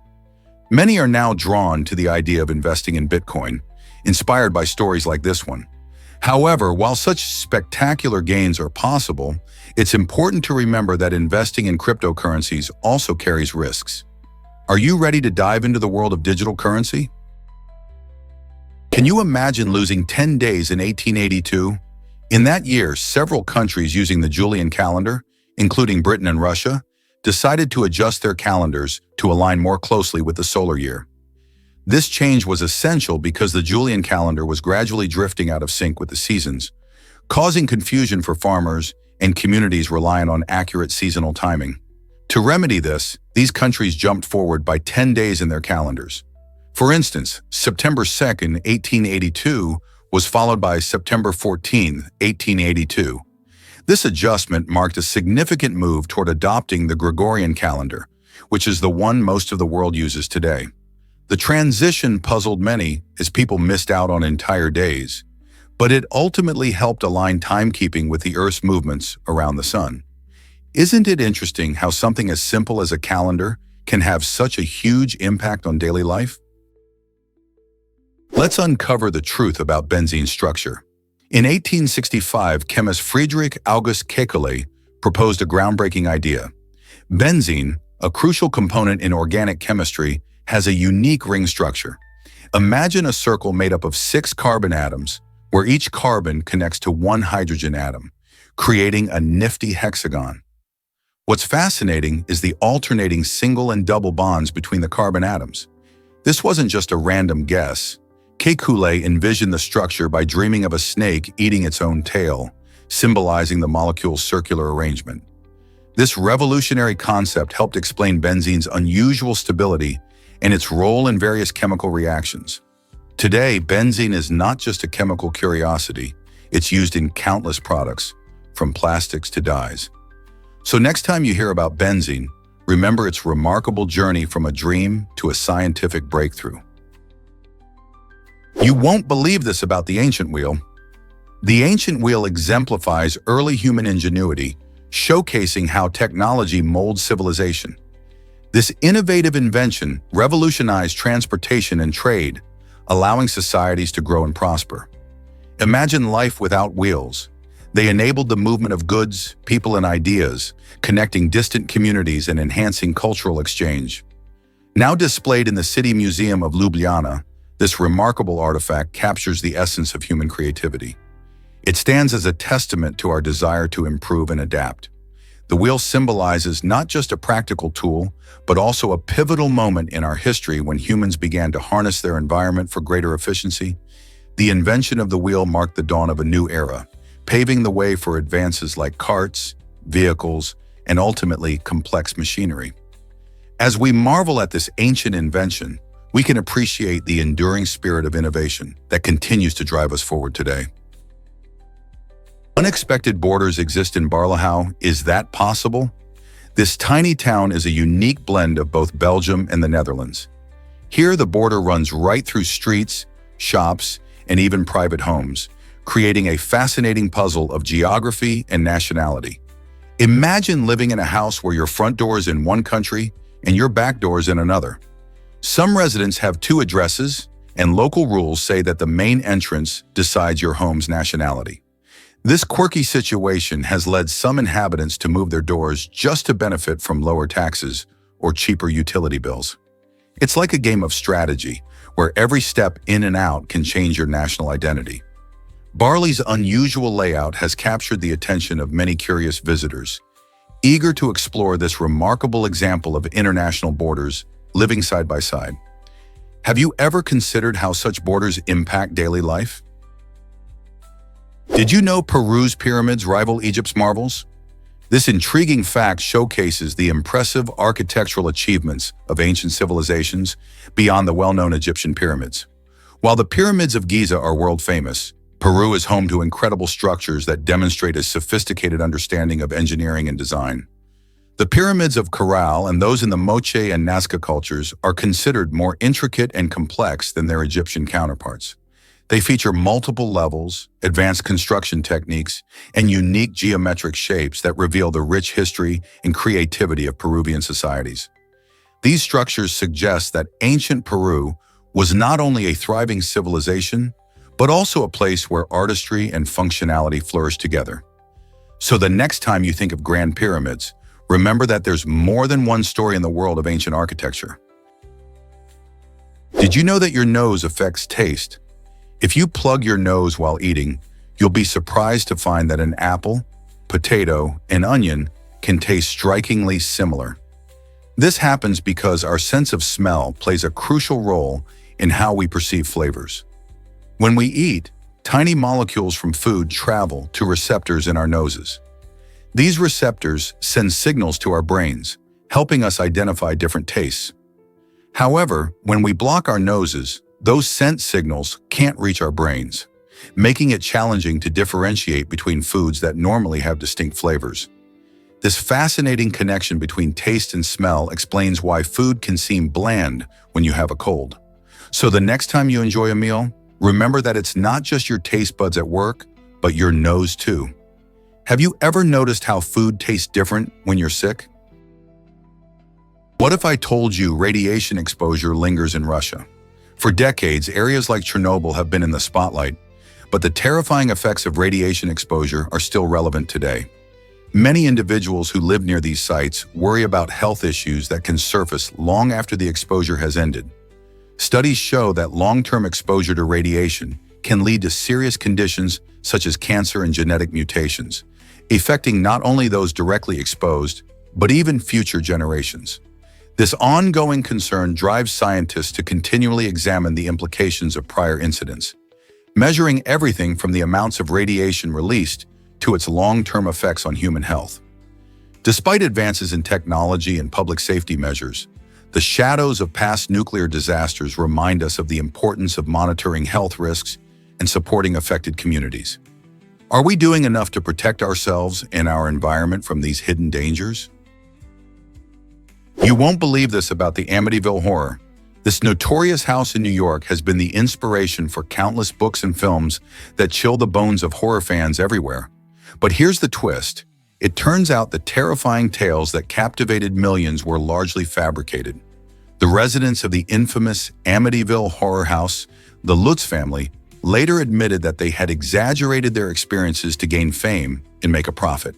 Many are now drawn to the idea of investing in Bitcoin, inspired by stories like this one. However, while such spectacular gains are possible, it's important to remember that investing in cryptocurrencies also carries risks. Are you ready to dive into the world of digital currency? Can you imagine losing 10 days in 1882? In that year, several countries using the Julian calendar, including Britain and Russia, decided to adjust their calendars to align more closely with the solar year. This change was essential because the Julian calendar was gradually drifting out of sync with the seasons, causing confusion for farmers and communities reliant on accurate seasonal timing. To remedy this, these countries jumped forward by 10 days in their calendars. For instance, September 2nd, 1882 was followed by September 14th, 1882. This adjustment marked a significant move toward adopting the Gregorian calendar, which is the one most of the world uses today. The transition puzzled many as people missed out on entire days, but it ultimately helped align timekeeping with the Earth's movements around the sun. Isn't it interesting how something as simple as a calendar can have such a huge impact on daily life? Let's uncover the truth about benzene's structure. In 1865, chemist Friedrich August Kekulé proposed a groundbreaking idea. Benzene, a crucial component in organic chemistry, has a unique ring structure. Imagine a circle made up of 6 carbon atoms, where each carbon connects to one hydrogen atom, creating a nifty hexagon. What's fascinating is the alternating single and double bonds between the carbon atoms. This wasn't just a random guess. Kekulé envisioned the structure by dreaming of a snake eating its own tail, symbolizing the molecule's circular arrangement. This revolutionary concept helped explain benzene's unusual stability and its role in various chemical reactions. Today, benzene is not just a chemical curiosity, it's used in countless products, from plastics to dyes. So next time you hear about benzene, remember its remarkable journey from a dream to a scientific breakthrough. You won't believe this about the ancient wheel. The ancient wheel exemplifies early human ingenuity, showcasing how technology molds civilization. This innovative invention revolutionized transportation and trade, allowing societies to grow and prosper. Imagine life without wheels. They enabled the movement of goods, people, and ideas, connecting distant communities and enhancing cultural exchange. Now displayed in the City Museum of Ljubljana, this remarkable artifact captures the essence of human creativity. It stands as a testament to our desire to improve and adapt. The wheel symbolizes not just a practical tool, but also a pivotal moment in our history when humans began to harness their environment for greater efficiency. The invention of the wheel marked the dawn of a new era, paving the way for advances like carts, vehicles, and ultimately complex machinery. As we marvel at this ancient invention, we can appreciate the enduring spirit of innovation that continues to drive us forward today. Unexpected borders exist in Barlehau. Is that possible? This tiny town is a unique blend of both Belgium and the Netherlands. Here, the border runs right through streets, shops, and even private homes, creating a fascinating puzzle of geography and nationality. Imagine living in a house where your front door is in one country and your back door is in another. Some residents have two addresses, and local rules say that the main entrance decides your home's nationality. This quirky situation has led some inhabitants to move their doors just to benefit from lower taxes or cheaper utility bills. It's like a game of strategy, where every step in and out can change your national identity. Barley's unusual layout has captured the attention of many curious visitors, eager to explore this remarkable example of international borders living side by side. Have you ever considered how such borders impact daily life? Did you know Peru's pyramids rival Egypt's marvels? This intriguing fact showcases the impressive architectural achievements of ancient civilizations beyond the well-known Egyptian pyramids. While the pyramids of Giza are world-famous, Peru is home to incredible structures that demonstrate a sophisticated understanding of engineering and design. The pyramids of Caral and those in the Moche and Nazca cultures are considered more intricate and complex than their Egyptian counterparts. They feature multiple levels, advanced construction techniques, and unique geometric shapes that reveal the rich history and creativity of Peruvian societies. These structures suggest that ancient Peru was not only a thriving civilization, but also a place where artistry and functionality flourish together. So the next time you think of Grand Pyramids, remember that there's more than one story in the world of ancient architecture. Did you know that your nose affects taste? If you plug your nose while eating, you'll be surprised to find that an apple, potato, and onion can taste strikingly similar. This happens because our sense of smell plays a crucial role in how we perceive flavors. When we eat, tiny molecules from food travel to receptors in our noses. These receptors send signals to our brains, helping us identify different tastes. However, when we block our noses, those scent signals can't reach our brains, making it challenging to differentiate between foods that normally have distinct flavors. This fascinating connection between taste and smell explains why food can seem bland when you have a cold. So the next time you enjoy a meal, remember that it's not just your taste buds at work, but your nose too. Have you ever noticed how food tastes different when you're sick? What if I told you radiation exposure lingers in Russia? For decades, areas like Chernobyl have been in the spotlight, but the terrifying effects of radiation exposure are still relevant today. Many individuals who live near these sites worry about health issues that can surface long after the exposure has ended. Studies show that long-term exposure to radiation can lead to serious conditions such as cancer and genetic mutations, affecting not only those directly exposed, but even future generations. This ongoing concern drives scientists to continually examine the implications of prior incidents, measuring everything from the amounts of radiation released to its long-term effects on human health. Despite advances in technology and public safety measures, the shadows of past nuclear disasters remind us of the importance of monitoring health risks and supporting affected communities. Are we doing enough to protect ourselves and our environment from these hidden dangers? You won't believe this about the Amityville Horror. This notorious house in New York has been the inspiration for countless books and films that chill the bones of horror fans everywhere. But here's the twist. It turns out the terrifying tales that captivated millions were largely fabricated. The residents of the infamous Amityville horror house, the Lutz family, later admitted that they had exaggerated their experiences to gain fame and make a profit.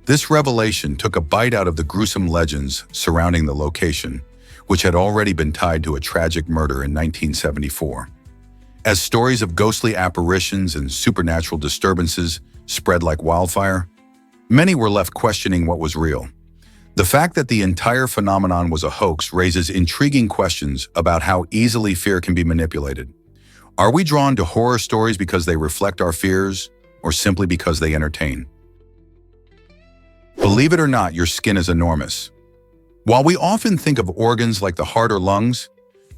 This revelation took a bite out of the gruesome legends surrounding the location, which had already been tied to a tragic murder in 1974. As stories of ghostly apparitions and supernatural disturbances spread like wildfire, many were left questioning what was real. The fact that the entire phenomenon was a hoax raises intriguing questions about how easily fear can be manipulated. Are we drawn to horror stories because they reflect our fears, or simply because they entertain? Believe it or not, your skin is enormous. While we often think of organs like the heart or lungs,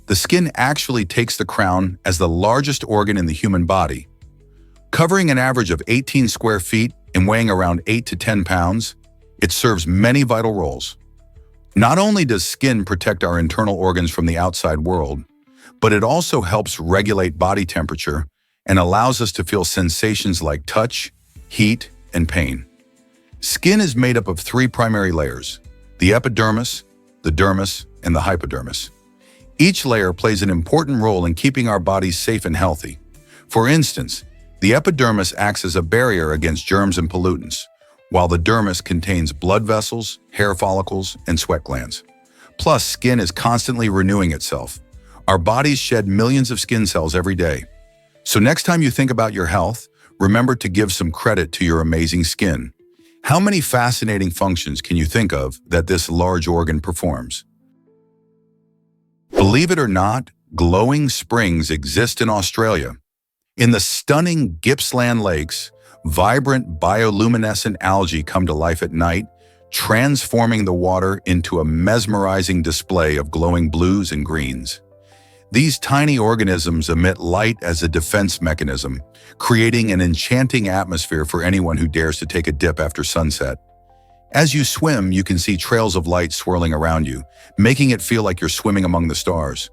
the skin actually takes the crown as the largest organ in the human body. Covering an average of 18 square feet and weighing around 8 to 10 pounds, it serves many vital roles. Not only does skin protect our internal organs from the outside world, but it also helps regulate body temperature and allows us to feel sensations like touch, heat, and pain. Skin is made up of three primary layers: the epidermis, the dermis, and the hypodermis. Each layer plays an important role in keeping our bodies safe and healthy. For instance, the epidermis acts as a barrier against germs and pollutants, while the dermis contains blood vessels, hair follicles, and sweat glands. Plus, skin is constantly renewing itself. Our bodies shed millions of skin cells every day. So next time you think about your health, remember to give some credit to your amazing skin. How many fascinating functions can you think of that this large organ performs? Believe it or not, glowing springs exist in Australia. In the stunning Gippsland lakes, vibrant bioluminescent algae come to life at night, transforming the water into a mesmerizing display of glowing blues and greens. These tiny organisms emit light as a defense mechanism, creating an enchanting atmosphere for anyone who dares to take a dip after sunset. As you swim, you can see trails of light swirling around you, making it feel like you're swimming among the stars.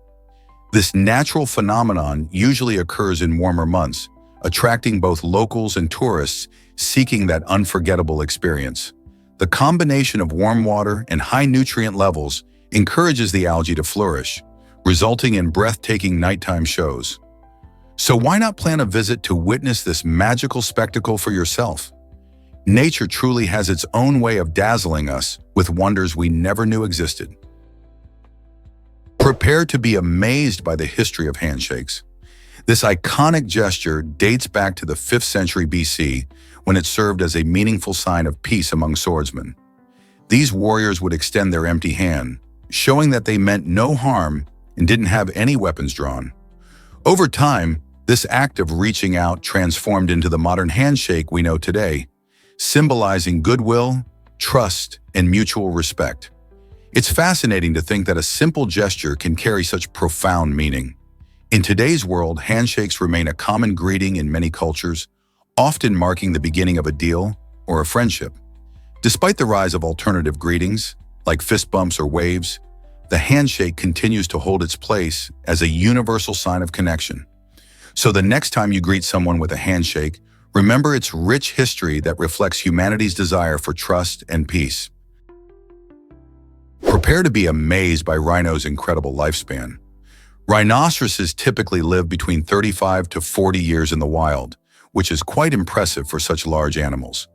This natural phenomenon usually occurs in warmer months, attracting both locals and tourists seeking that unforgettable experience. The combination of warm water and high nutrient levels encourages the algae to flourish, resulting in breathtaking nighttime shows. So why not plan a visit to witness this magical spectacle for yourself? Nature truly has its own way of dazzling us with wonders we never knew existed. Prepare to be amazed by the history of handshakes. This iconic gesture dates back to the 5th century BC, when it served as a meaningful sign of peace among swordsmen. These warriors would extend their empty hand, showing that they meant no harm and didn't have any weapons drawn. Over time, this act of reaching out transformed into the modern handshake we know today, symbolizing goodwill, trust, and mutual respect. It's fascinating to think that a simple gesture can carry such profound meaning. In today's world, handshakes remain a common greeting in many cultures, often marking the beginning of a deal or a friendship. Despite the rise of alternative greetings, like fist bumps or waves, the handshake continues to hold its place as a universal sign of connection. So the next time you greet someone with a handshake, remember its rich history that reflects humanity's desire for trust and peace. Prepare to be amazed by rhinos' incredible lifespan. Rhinoceroses typically live between 35 to 40 years in the wild, which is quite impressive for such large animals.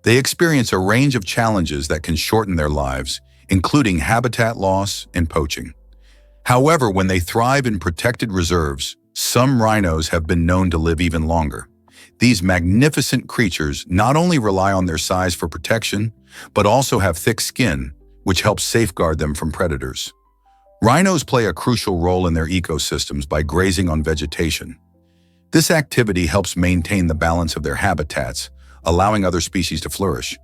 They experience a range of challenges that can shorten their lives, including habitat loss and poaching. However, when they thrive in protected reserves, some rhinos have been known to live even longer. These magnificent creatures not only rely on their size for protection, but also have thick skin, which helps safeguard them from predators. Rhinos play a crucial role in their ecosystems by grazing on vegetation. This activity helps maintain the balance of their habitats, allowing other species to flourish.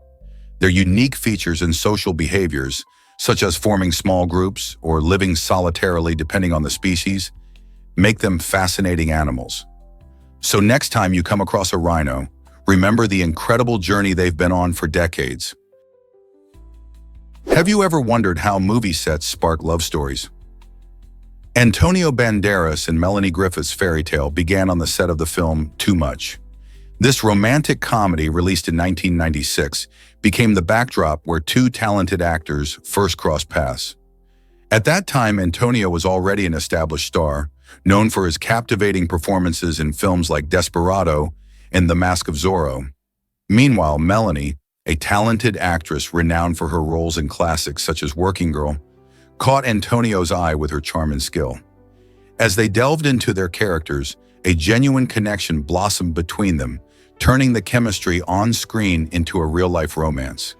Their unique features and social behaviors, such as forming small groups or living solitarily depending on the species, make them fascinating animals. So next time you come across a rhino, remember the incredible journey they've been on for decades. Have you ever wondered how movie sets spark love stories? Antonio Banderas and Melanie Griffith's fairy tale began on the set of the film Too Much. This romantic comedy, released in 1996, became the backdrop where two talented actors first crossed paths. At that time, Antonio was already an established star, known for his captivating performances in films like Desperado and The Mask of Zorro. Meanwhile, Melanie, a talented actress renowned for her roles in classics such as Working Girl, caught Antonio's eye with her charm and skill. As they delved into their characters, a genuine connection blossomed between them, turning the chemistry on screen into a real-life romance.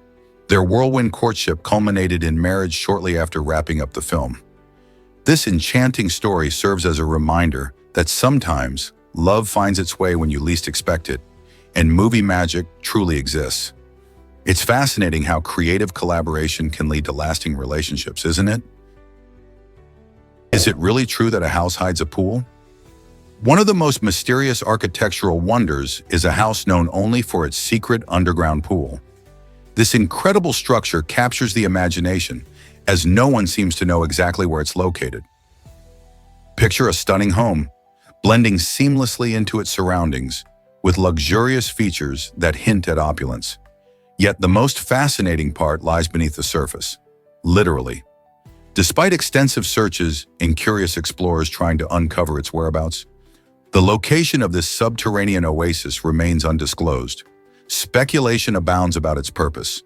Their whirlwind courtship culminated in marriage shortly after wrapping up the film. This enchanting story serves as a reminder that sometimes love finds its way when you least expect it, and movie magic truly exists. It's fascinating how creative collaboration can lead to lasting relationships, isn't it? Is it really true that a house hides a pool? One of the most mysterious architectural wonders is a house known only for its secret underground pool. This incredible structure captures the imagination, as no one seems to know exactly where it's located. Picture a stunning home, blending seamlessly into its surroundings, with luxurious features that hint at opulence. Yet the most fascinating part lies beneath the surface, literally. Despite extensive searches and curious explorers trying to uncover its whereabouts, the location of this subterranean oasis remains undisclosed. Speculation abounds about its purpose,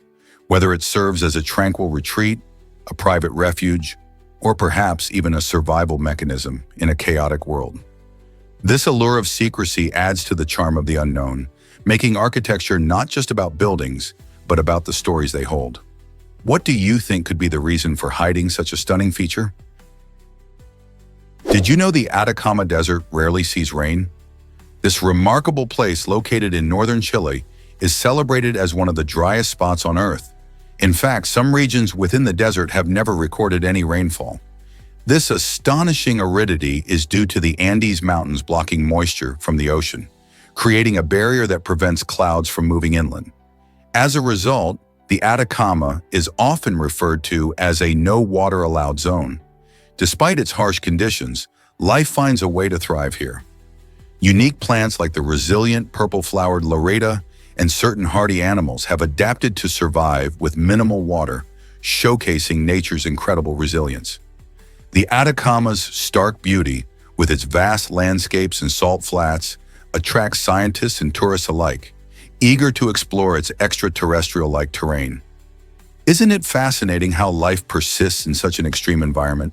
whether it serves as a tranquil retreat, a private refuge, or perhaps even a survival mechanism in a chaotic world. This allure of secrecy adds to the charm of the unknown, making architecture not just about buildings, but about the stories they hold. What do you think could be the reason for hiding such a stunning feature? Did you know the Atacama Desert rarely sees rain? This remarkable place located in northern Chile is celebrated as one of the driest spots on Earth. In fact, some regions within the desert have never recorded any rainfall. This astonishing aridity is due to the Andes Mountains blocking moisture from the ocean, creating a barrier that prevents clouds from moving inland. As a result, the Atacama is often referred to as a no water allowed zone. Despite its harsh conditions, life finds a way to thrive here. Unique plants like the resilient purple-flowered loretta and certain hardy animals have adapted to survive with minimal water, showcasing nature's incredible resilience. The Atacama's stark beauty, with its vast landscapes and salt flats, attracts scientists and tourists alike, eager to explore its extraterrestrial-like terrain. Isn't it fascinating how life persists in such an extreme environment?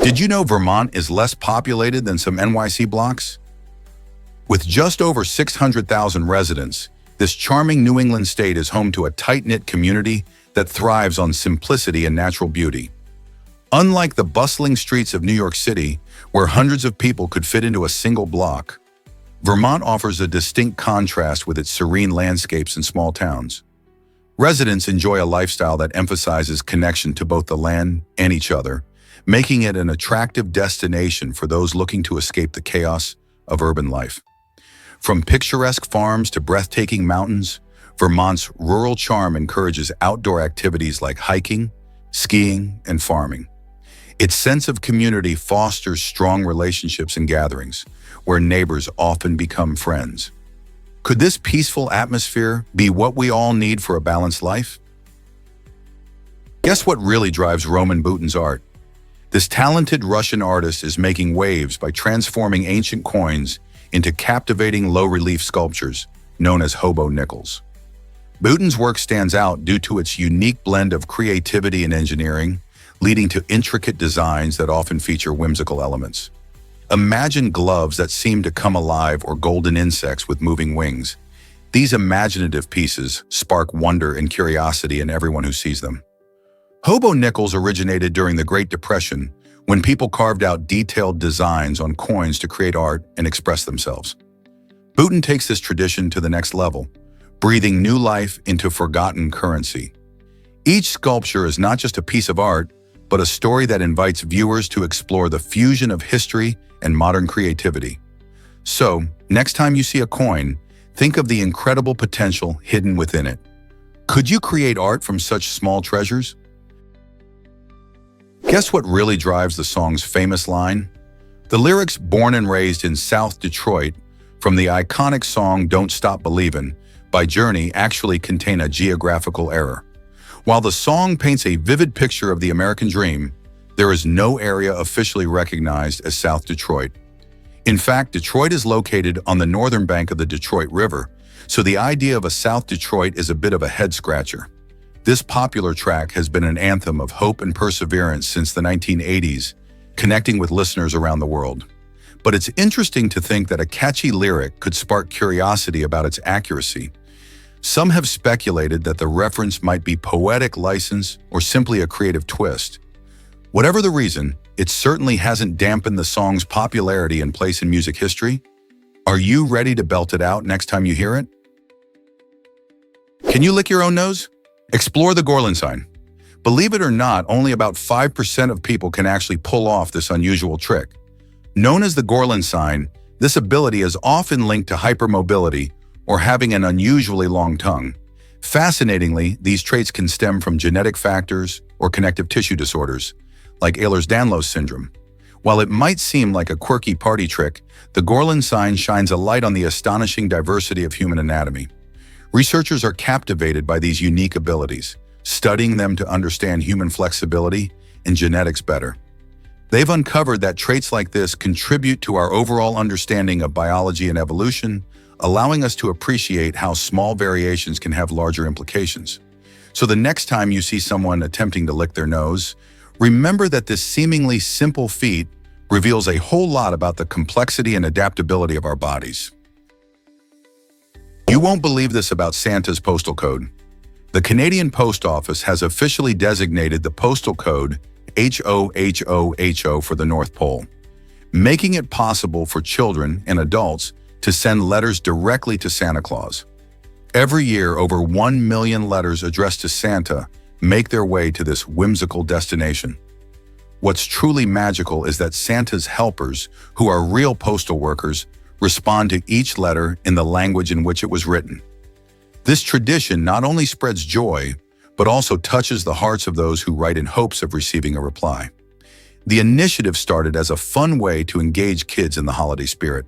Did you know Vermont is less populated than some NYC blocks? With just over 600,000 residents, this charming New England state is home to a tight-knit community that thrives on simplicity and natural beauty. Unlike the bustling streets of New York City, where hundreds of people could fit into a single block, Vermont offers a distinct contrast with its serene landscapes and small towns. Residents enjoy a lifestyle that emphasizes connection to both the land and each other, making it an attractive destination for those looking to escape the chaos of urban life. From picturesque farms to breathtaking mountains, Vermont's rural charm encourages outdoor activities like hiking, skiing, and farming. Its sense of community fosters strong relationships and gatherings, where neighbors often become friends. Could this peaceful atmosphere be what we all need for a balanced life? Guess what really drives Roman Butin's art? This talented Russian artist is making waves by transforming ancient coins into captivating low-relief sculptures known as hobo nickels. Butin's work stands out due to its unique blend of creativity and engineering, leading to intricate designs that often feature whimsical elements. Imagine gloves that seem to come alive or golden insects with moving wings. These imaginative pieces spark wonder and curiosity in everyone who sees them. Hobo nickels originated during the Great Depression, when people carved out detailed designs on coins to create art and express themselves. Butin takes this tradition to the next level, breathing new life into forgotten currency. Each sculpture is not just a piece of art, but a story that invites viewers to explore the fusion of history and modern creativity. So, next time you see a coin, think of the incredible potential hidden within it. Could you create art from such small treasures? Guess what really drives the song's famous line? The lyrics "Born and Raised in South Detroit" from the iconic song "Don't Stop Believin'" by Journey actually contain a geographical error. While the song paints a vivid picture of the American dream, there is no area officially recognized as South Detroit. In fact, Detroit is located on the northern bank of the Detroit River, so the idea of a South Detroit is a bit of a head-scratcher. This popular track has been an anthem of hope and perseverance since the 1980s, connecting with listeners around the world. But it's interesting to think that a catchy lyric could spark curiosity about its accuracy. Some have speculated that the reference might be poetic license or simply a creative twist. Whatever the reason, it certainly hasn't dampened the song's popularity and place in music history. Are you ready to belt it out next time you hear it? Can you lick your own nose? Explore the Gorlin sign. Believe it or not, only about 5% of people can actually pull off this unusual trick. Known as the Gorlin sign, this ability is often linked to hypermobility or having an unusually long tongue. Fascinatingly, these traits can stem from genetic factors or connective tissue disorders, like Ehlers-Danlos syndrome. While it might seem like a quirky party trick, the Gorlin sign shines a light on the astonishing diversity of human anatomy. Researchers are captivated by these unique abilities, studying them to understand human flexibility and genetics better. They've uncovered that traits like this contribute to our overall understanding of biology and evolution, allowing us to appreciate how small variations can have larger implications. So the next time you see someone attempting to lick their nose, remember that this seemingly simple feat reveals a whole lot about the complexity and adaptability of our bodies. You won't believe this about Santa's postal code. The Canadian Post Office has officially designated the postal code HOHOHO for the North Pole, making it possible for children and adults to send letters directly to Santa Claus. Every year, over 1 million letters addressed to Santa make their way to this whimsical destination. What's truly magical is that Santa's helpers, who are real postal workers, respond to each letter in the language in which it was written. This tradition not only spreads joy, but also touches the hearts of those who write in hopes of receiving a reply. The initiative started as a fun way to engage kids in the holiday spirit.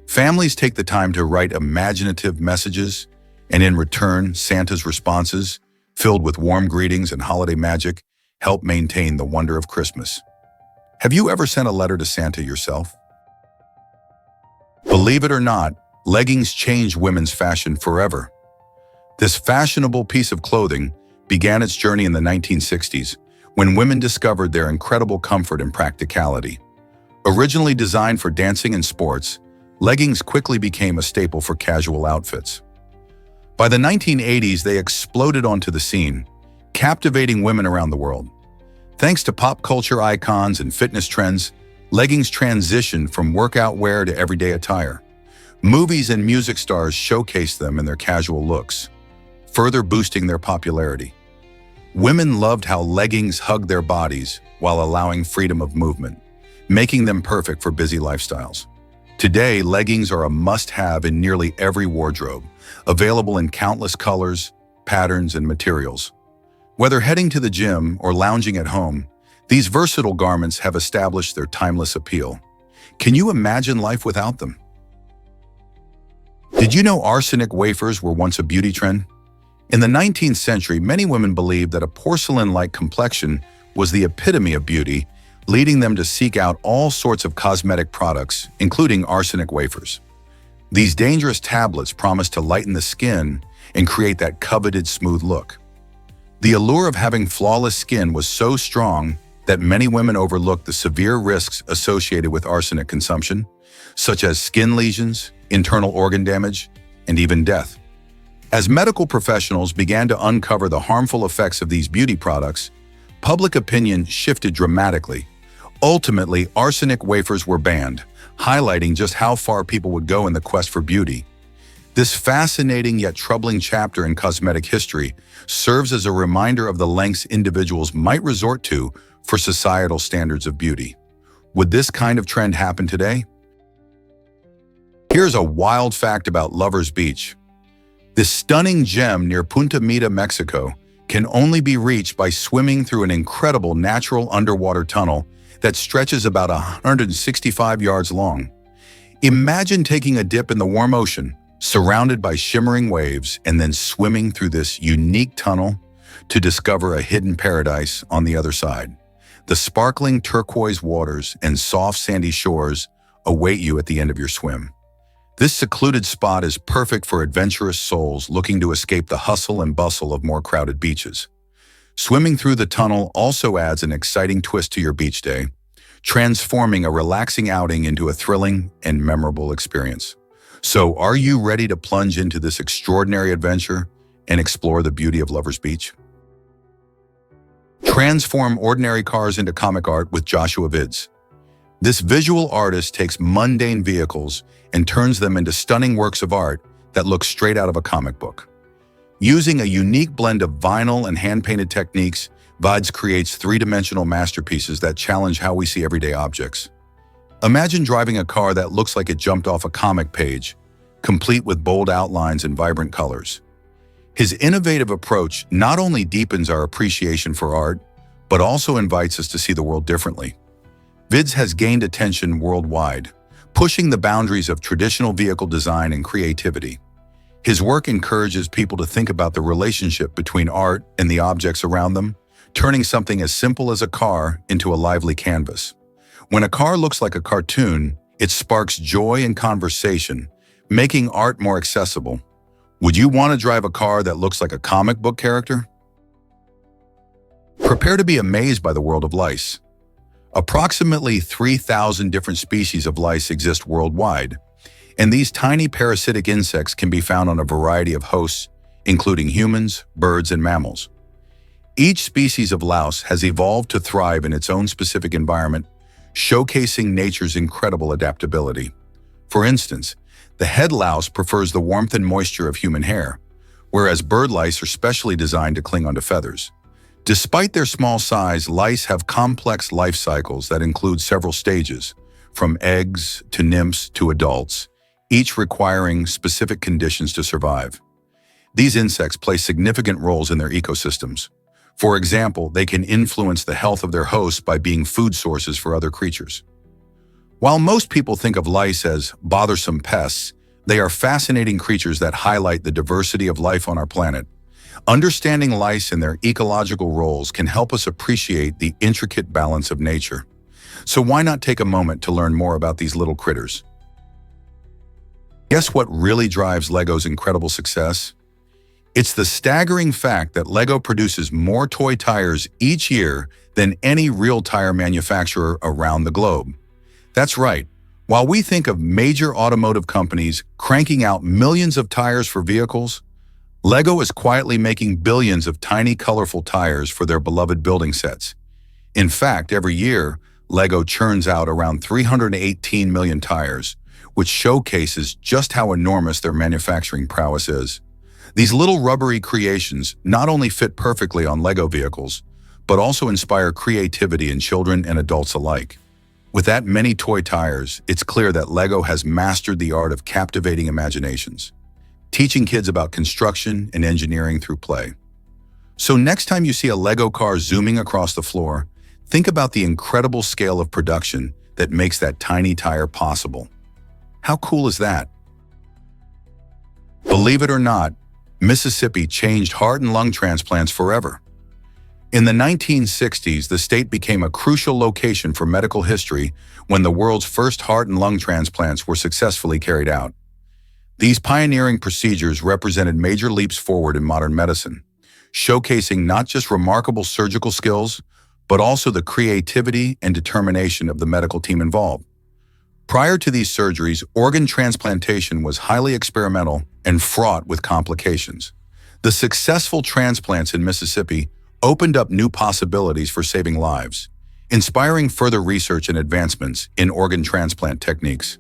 Families take the time to write imaginative messages, and in return, Santa's responses, filled with warm greetings and holiday magic, help maintain the wonder of Christmas. Have you ever sent a letter to Santa yourself? Believe it or not, leggings changed women's fashion forever. This fashionable piece of clothing began its journey in the 1960s, when women discovered their incredible comfort and practicality. Originally designed for dancing and sports, leggings quickly became a staple for casual outfits. By the 1980s, they exploded onto the scene, captivating women around the world. Thanks to pop culture icons and fitness trends, leggings transitioned from workout wear to everyday attire. Movies and music stars showcased them in their casual looks, further boosting their popularity. Women loved how leggings hugged their bodies while allowing freedom of movement, making them perfect for busy lifestyles. Today, leggings are a must-have in nearly every wardrobe, available in countless colors, patterns, and materials. Whether heading to the gym or lounging at home, these versatile garments have established their timeless appeal. Can you imagine life without them? Did you know arsenic wafers were once a beauty trend? In the 19th century, many women believed that a porcelain-like complexion was the epitome of beauty, leading them to seek out all sorts of cosmetic products, including arsenic wafers. These dangerous tablets promised to lighten the skin and create that coveted smooth look. The allure of having flawless skin was so strong that many women overlooked the severe risks associated with arsenic consumption, such as skin lesions, internal organ damage, and even death. As medical professionals began to uncover the harmful effects of these beauty products, public opinion shifted dramatically. Ultimately, arsenic wafers were banned, highlighting just how far people would go in the quest for beauty. This fascinating yet troubling chapter in cosmetic history serves as a reminder of the lengths individuals might resort to for societal standards of beauty. Would this kind of trend happen today? Here's a wild fact about Lover's Beach. This stunning gem near Punta Mita, Mexico, can only be reached by swimming through an incredible natural underwater tunnel that stretches about 165 yards long. Imagine taking a dip in the warm ocean, surrounded by shimmering waves, and then swimming through this unique tunnel to discover a hidden paradise on the other side. The sparkling turquoise waters and soft sandy shores await you at the end of your swim. This secluded spot is perfect for adventurous souls looking to escape the hustle and bustle of more crowded beaches. Swimming through the tunnel also adds an exciting twist to your beach day, transforming a relaxing outing into a thrilling and memorable experience. So, are you ready to plunge into this extraordinary adventure and explore the beauty of Lover's Beach? Transform ordinary cars into comic art with Joshua Vids. This visual artist takes mundane vehicles and turns them into stunning works of art that look straight out of a comic book. Using a unique blend of vinyl and hand-painted techniques, Vids creates three-dimensional masterpieces that challenge how we see everyday objects. Imagine driving a car that looks like it jumped off a comic page, complete with bold outlines and vibrant colors. His innovative approach not only deepens our appreciation for art, but also invites us to see the world differently. Vids has gained attention worldwide, pushing the boundaries of traditional vehicle design and creativity. His work encourages people to think about the relationship between art and the objects around them, turning something as simple as a car into a lively canvas. When a car looks like a cartoon, it sparks joy and conversation, making art more accessible. Would you want to drive a car that looks like a comic book character? Prepare to be amazed by the world of lice. Approximately 3,000 different species of lice exist worldwide, and these tiny parasitic insects can be found on a variety of hosts, including humans, birds, and mammals. Each species of louse has evolved to thrive in its own specific environment, showcasing nature's incredible adaptability. For instance, the head louse prefers the warmth and moisture of human hair, whereas bird lice are specially designed to cling onto feathers. Despite their small size, lice have complex life cycles that include several stages, from eggs to nymphs to adults, each requiring specific conditions to survive. These insects play significant roles in their ecosystems. For example, they can influence the health of their hosts by being food sources for other creatures. While most people think of lice as bothersome pests, they are fascinating creatures that highlight the diversity of life on our planet. Understanding lice and their ecological roles can help us appreciate the intricate balance of nature. So why not take a moment to learn more about these little critters? Guess what really drives LEGO's incredible success? It's the staggering fact that LEGO produces more toy tires each year than any real tire manufacturer around the globe. That's right. While we think of major automotive companies cranking out millions of tires for vehicles, LEGO is quietly making billions of tiny, colorful tires for their beloved building sets. In fact, every year, LEGO churns out around 318 million tires, which showcases just how enormous their manufacturing prowess is. These little rubbery creations not only fit perfectly on LEGO vehicles, but also inspire creativity in children and adults alike. With that many toy tires, it's clear that LEGO has mastered the art of captivating imaginations, teaching kids about construction and engineering through play. So next time you see a LEGO car zooming across the floor, think about the incredible scale of production that makes that tiny tire possible. How cool is that? Believe it or not, Mississippi changed heart and lung transplants forever. In the 1960s, the state became a crucial location for medical history when the world's first heart and lung transplants were successfully carried out. These pioneering procedures represented major leaps forward in modern medicine, showcasing not just remarkable surgical skills, but also the creativity and determination of the medical team involved. Prior to these surgeries, organ transplantation was highly experimental and fraught with complications. The successful transplants in Mississippi opened up new possibilities for saving lives, inspiring further research and advancements in organ transplant techniques.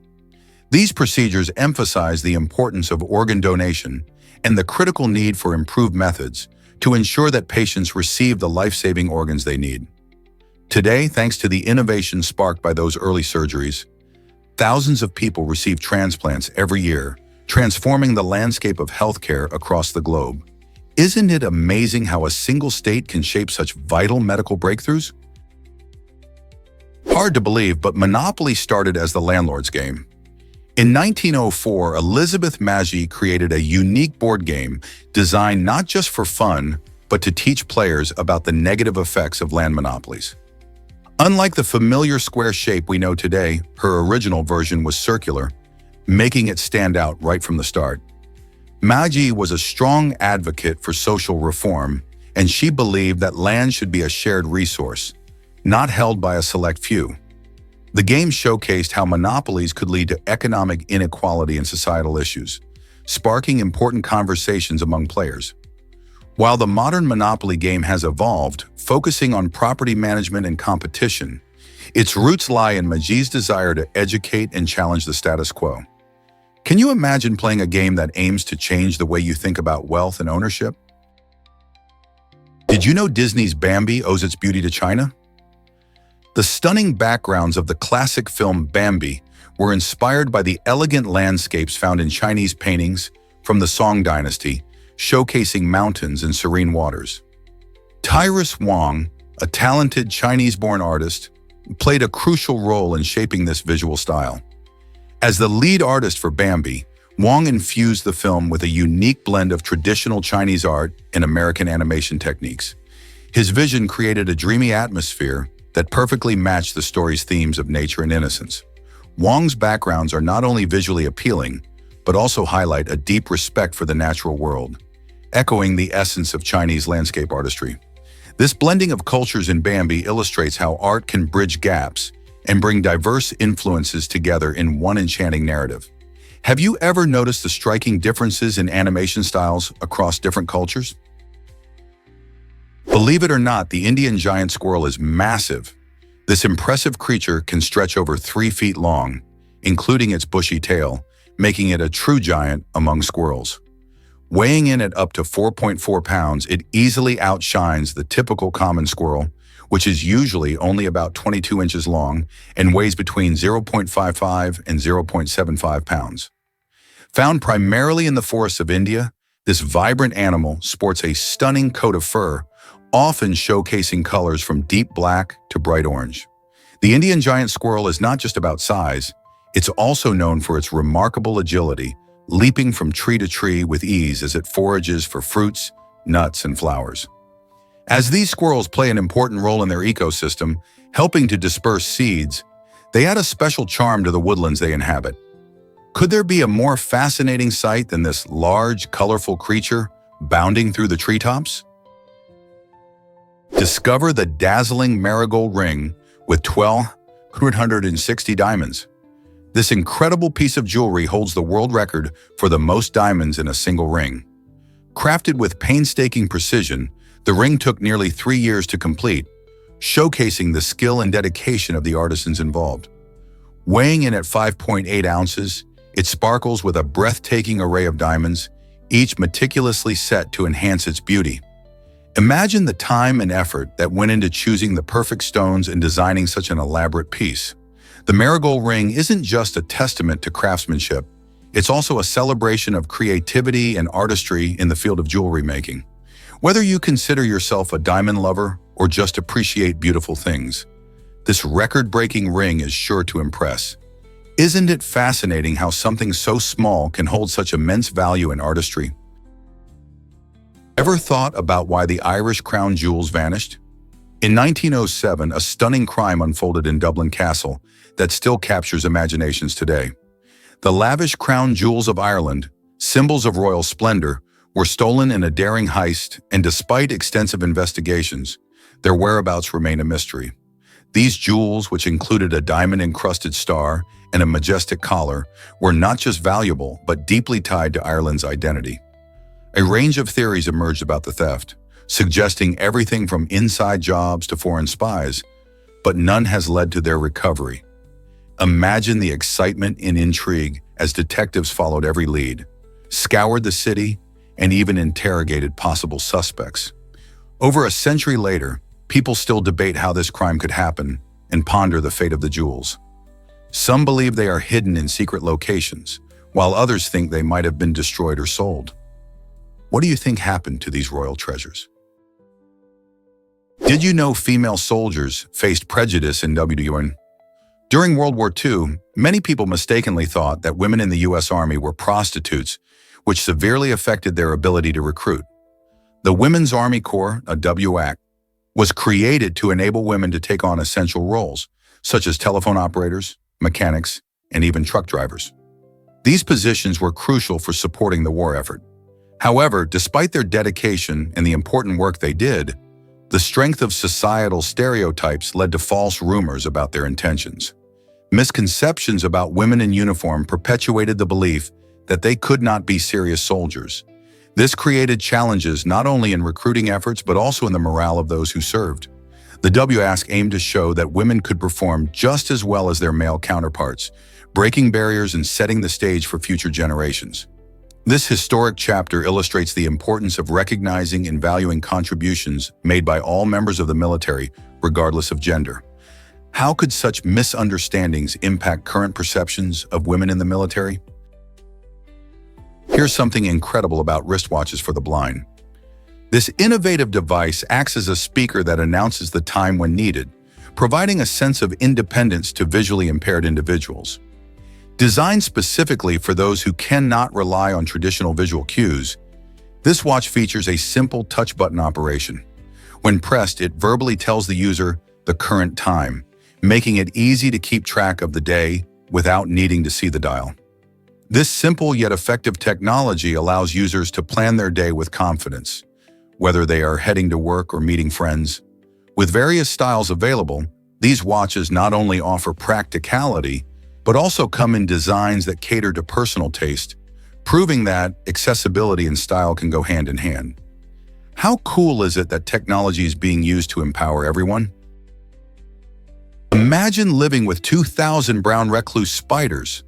These procedures emphasize the importance of organ donation and the critical need for improved methods to ensure that patients receive the life-saving organs they need. Today, thanks to the innovation sparked by those early surgeries, thousands of people receive transplants every year, transforming the landscape of healthcare across the globe. Isn't it amazing how a single state can shape such vital medical breakthroughs? Hard to believe, but Monopoly started as the landlord's game. In 1904, Elizabeth Magie created a unique board game designed not just for fun, but to teach players about the negative effects of land monopolies. Unlike the familiar square shape we know today, her original version was circular, making it stand out right from the start. Magie was a strong advocate for social reform, and she believed that land should be a shared resource, not held by a select few. The game showcased how monopolies could lead to economic inequality and societal issues, sparking important conversations among players. While the modern Monopoly game has evolved, focusing on property management and competition, its roots lie in Magie's desire to educate and challenge the status quo. Can you imagine playing a game that aims to change the way you think about wealth and ownership? Did you know Disney's Bambi owes its beauty to China? The stunning backgrounds of the classic film Bambi were inspired by the elegant landscapes found in Chinese paintings from the Song dynasty, showcasing mountains and serene waters. Tyrus Wang, a talented Chinese-born artist, played a crucial role in shaping this visual style. As the lead artist for Bambi, Wang infused the film with a unique blend of traditional Chinese art and American animation techniques. His vision created a dreamy atmosphere that perfectly matched the story's themes of nature and innocence. Wang's backgrounds are not only visually appealing, but also highlight a deep respect for the natural world, echoing the essence of Chinese landscape artistry. This blending of cultures in Bambi illustrates how art can bridge gaps and bring diverse influences together in one enchanting narrative. Have you ever noticed the striking differences in animation styles across different cultures? Believe it or not, the Indian giant squirrel is massive. This impressive creature can stretch over 3 feet long, including its bushy tail, making it a true giant among squirrels. Weighing in at up to 4.4 pounds, it easily outshines the typical common squirrel, which is usually only about 22 inches long and weighs between 0.55 and 0.75 pounds. Found primarily in the forests of India, this vibrant animal sports a stunning coat of fur, often showcasing colors from deep black to bright orange. The Indian giant squirrel is not just about size, it's also known for its remarkable agility, leaping from tree to tree with ease as it forages for fruits, nuts, and flowers. As these squirrels play an important role in their ecosystem, helping to disperse seeds, they add a special charm to the woodlands they inhabit. Could there be a more fascinating sight than this large, colorful creature bounding through the treetops? Discover the dazzling marigold ring with 1,260 diamonds. This incredible piece of jewelry holds the world record for the most diamonds in a single ring. Crafted with painstaking precision, the ring took nearly 3 years to complete, showcasing the skill and dedication of the artisans involved. Weighing in at 5.8 ounces, it sparkles with a breathtaking array of diamonds, each meticulously set to enhance its beauty. Imagine the time and effort that went into choosing the perfect stones and designing such an elaborate piece. The marigold ring isn't just a testament to craftsmanship, it's also a celebration of creativity and artistry in the field of jewelry making. Whether you consider yourself a diamond lover or just appreciate beautiful things, this record-breaking ring is sure to impress. Isn't it fascinating how something so small can hold such immense value in artistry? Ever thought about why the Irish crown jewels vanished? In 1907, a stunning crime unfolded in Dublin Castle that still captures imaginations today. The lavish crown jewels of Ireland, symbols of royal splendor, were stolen in a daring heist, and despite extensive investigations, their whereabouts remain a mystery. These jewels, which included a diamond-encrusted star and a majestic collar, were not just valuable, but deeply tied to Ireland's identity. A range of theories emerged about the theft, suggesting everything from inside jobs to foreign spies, but none has led to their recovery. Imagine the excitement and intrigue as detectives followed every lead, scoured the city, and even interrogated possible suspects. Over a century later, people still debate how this crime could happen and ponder the fate of the jewels. Some believe they are hidden in secret locations, while others think they might have been destroyed or sold. What do you think happened to these royal treasures? Did you know female soldiers faced prejudice in WN? During World War II, many people mistakenly thought that women in the U.S. Army were prostitutes, which severely affected their ability to recruit. The Women's Army Corps, a WAC, was created to enable women to take on essential roles, such as telephone operators, mechanics, and even truck drivers. These positions were crucial for supporting the war effort. However, despite their dedication and the important work they did, the strength of societal stereotypes led to false rumors about their intentions. Misconceptions about women in uniform perpetuated the belief that they could not be serious soldiers. This created challenges not only in recruiting efforts but also in the morale of those who served. The W-Ask aimed to show that women could perform just as well as their male counterparts, breaking barriers and setting the stage for future generations. This historic chapter illustrates the importance of recognizing and valuing contributions made by all members of the military, regardless of gender. How could such misunderstandings impact current perceptions of women in the military? Here's something incredible about wristwatches for the blind. This innovative device acts as a speaker that announces the time when needed, providing a sense of independence to visually impaired individuals. Designed specifically for those who cannot rely on traditional visual cues, this watch features a simple touch button operation. When pressed, it verbally tells the user the current time, making it easy to keep track of the day without needing to see the dial. This simple yet effective technology allows users to plan their day with confidence, whether they are heading to work or meeting friends. With various styles available, these watches not only offer practicality, but also come in designs that cater to personal taste, proving that accessibility and style can go hand in hand. How cool is it that technology is being used to empower everyone? Imagine living with 2,000 brown recluse spiders.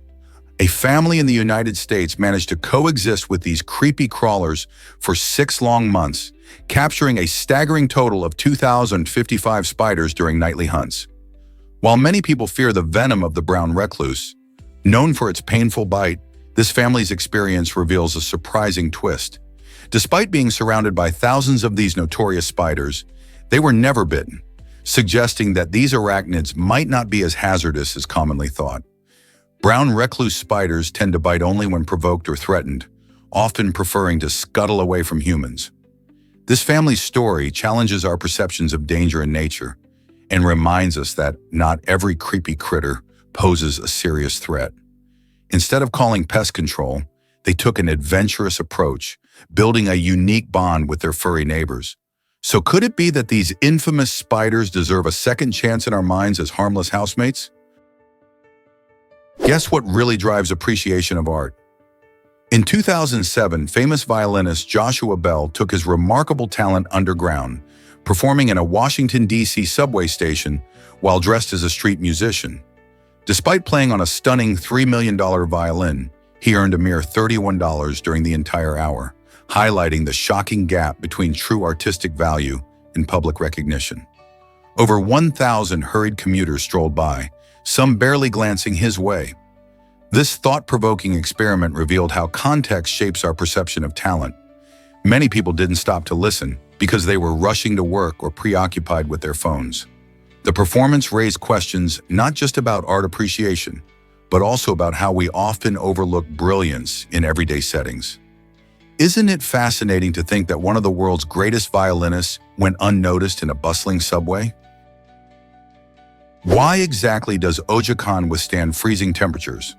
A family in the United States managed to coexist with these creepy crawlers for 6 long months, capturing a staggering total of 2,055 spiders during nightly hunts. While many people fear the venom of the brown recluse, known for its painful bite, this family's experience reveals a surprising twist. Despite being surrounded by thousands of these notorious spiders, they were never bitten, suggesting that these arachnids might not be as hazardous as commonly thought. Brown recluse spiders tend to bite only when provoked or threatened, often preferring to scuttle away from humans. This family's story challenges our perceptions of danger in nature and reminds us that not every creepy critter poses a serious threat. Instead of calling pest control, they took an adventurous approach, building a unique bond with their furry neighbors. So could it be that these infamous spiders deserve a second chance in our minds as harmless housemates? Guess what really drives appreciation of art? In 2007, famous violinist Joshua Bell took his remarkable talent underground, performing in a Washington, D.C. subway station while dressed as a street musician. Despite playing on a stunning $3 million violin, he earned a mere $31 during the entire hour, highlighting the shocking gap between true artistic value and public recognition. Over 1,000 hurried commuters strolled by, some barely glancing his way. This thought-provoking experiment revealed how context shapes our perception of talent. Many people didn't stop to listen because they were rushing to work or preoccupied with their phones. The performance raised questions not just about art appreciation, but also about how we often overlook brilliance in everyday settings. Isn't it fascinating to think that one of the world's greatest violinists went unnoticed in a bustling subway? Why exactly does Ojakhan withstand freezing temperatures?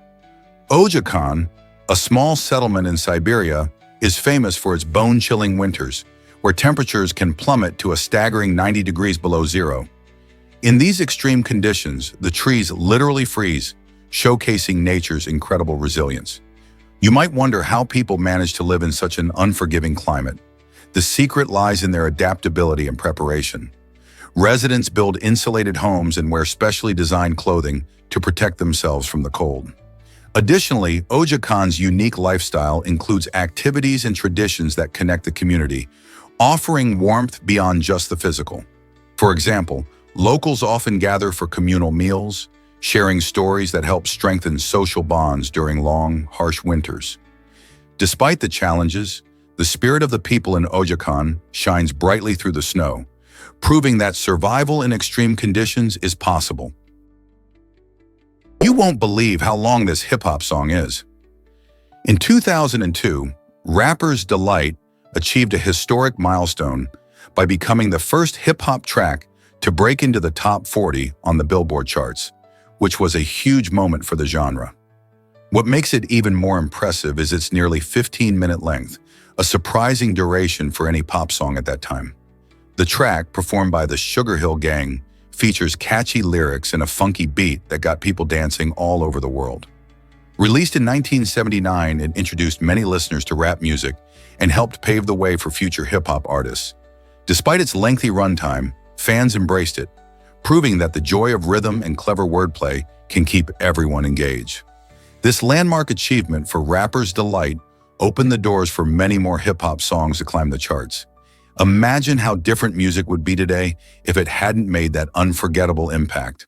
Ojakhan, a small settlement in Siberia, is famous for its bone-chilling winters, where temperatures can plummet to a staggering 90 degrees below zero. In these extreme conditions, the trees literally freeze, showcasing nature's incredible resilience. You might wonder how people manage to live in such an unforgiving climate. The secret lies in their adaptability and preparation. Residents build insulated homes and wear specially designed clothing to protect themselves from the cold. Additionally, Ojakhan's unique lifestyle includes activities and traditions that connect the community, offering warmth beyond just the physical. For example, locals often gather for communal meals, sharing stories that help strengthen social bonds during long, harsh winters. Despite the challenges, the spirit of the people in Ojakhan shines brightly through the snow, proving that survival in extreme conditions is possible. You won't believe how long this hip-hop song is. In 2002, rappers Delight achieved a historic milestone by becoming the first hip-hop track to break into the top 40 on the Billboard charts, which was a huge moment for the genre. What makes it even more impressive is its nearly 15-minute length, a surprising duration for any pop song at that time. The track, performed by the Sugar Hill Gang, features catchy lyrics and a funky beat that got people dancing all over the world. Released in 1979, it introduced many listeners to rap music and helped pave the way for future hip-hop artists. Despite its lengthy runtime, Fans embraced it, proving that the joy of rhythm and clever wordplay can keep everyone engaged. This landmark achievement for rappers' delight opened the doors for many more hip-hop songs to climb the charts. Imagine how different music would be today if it hadn't made that unforgettable impact.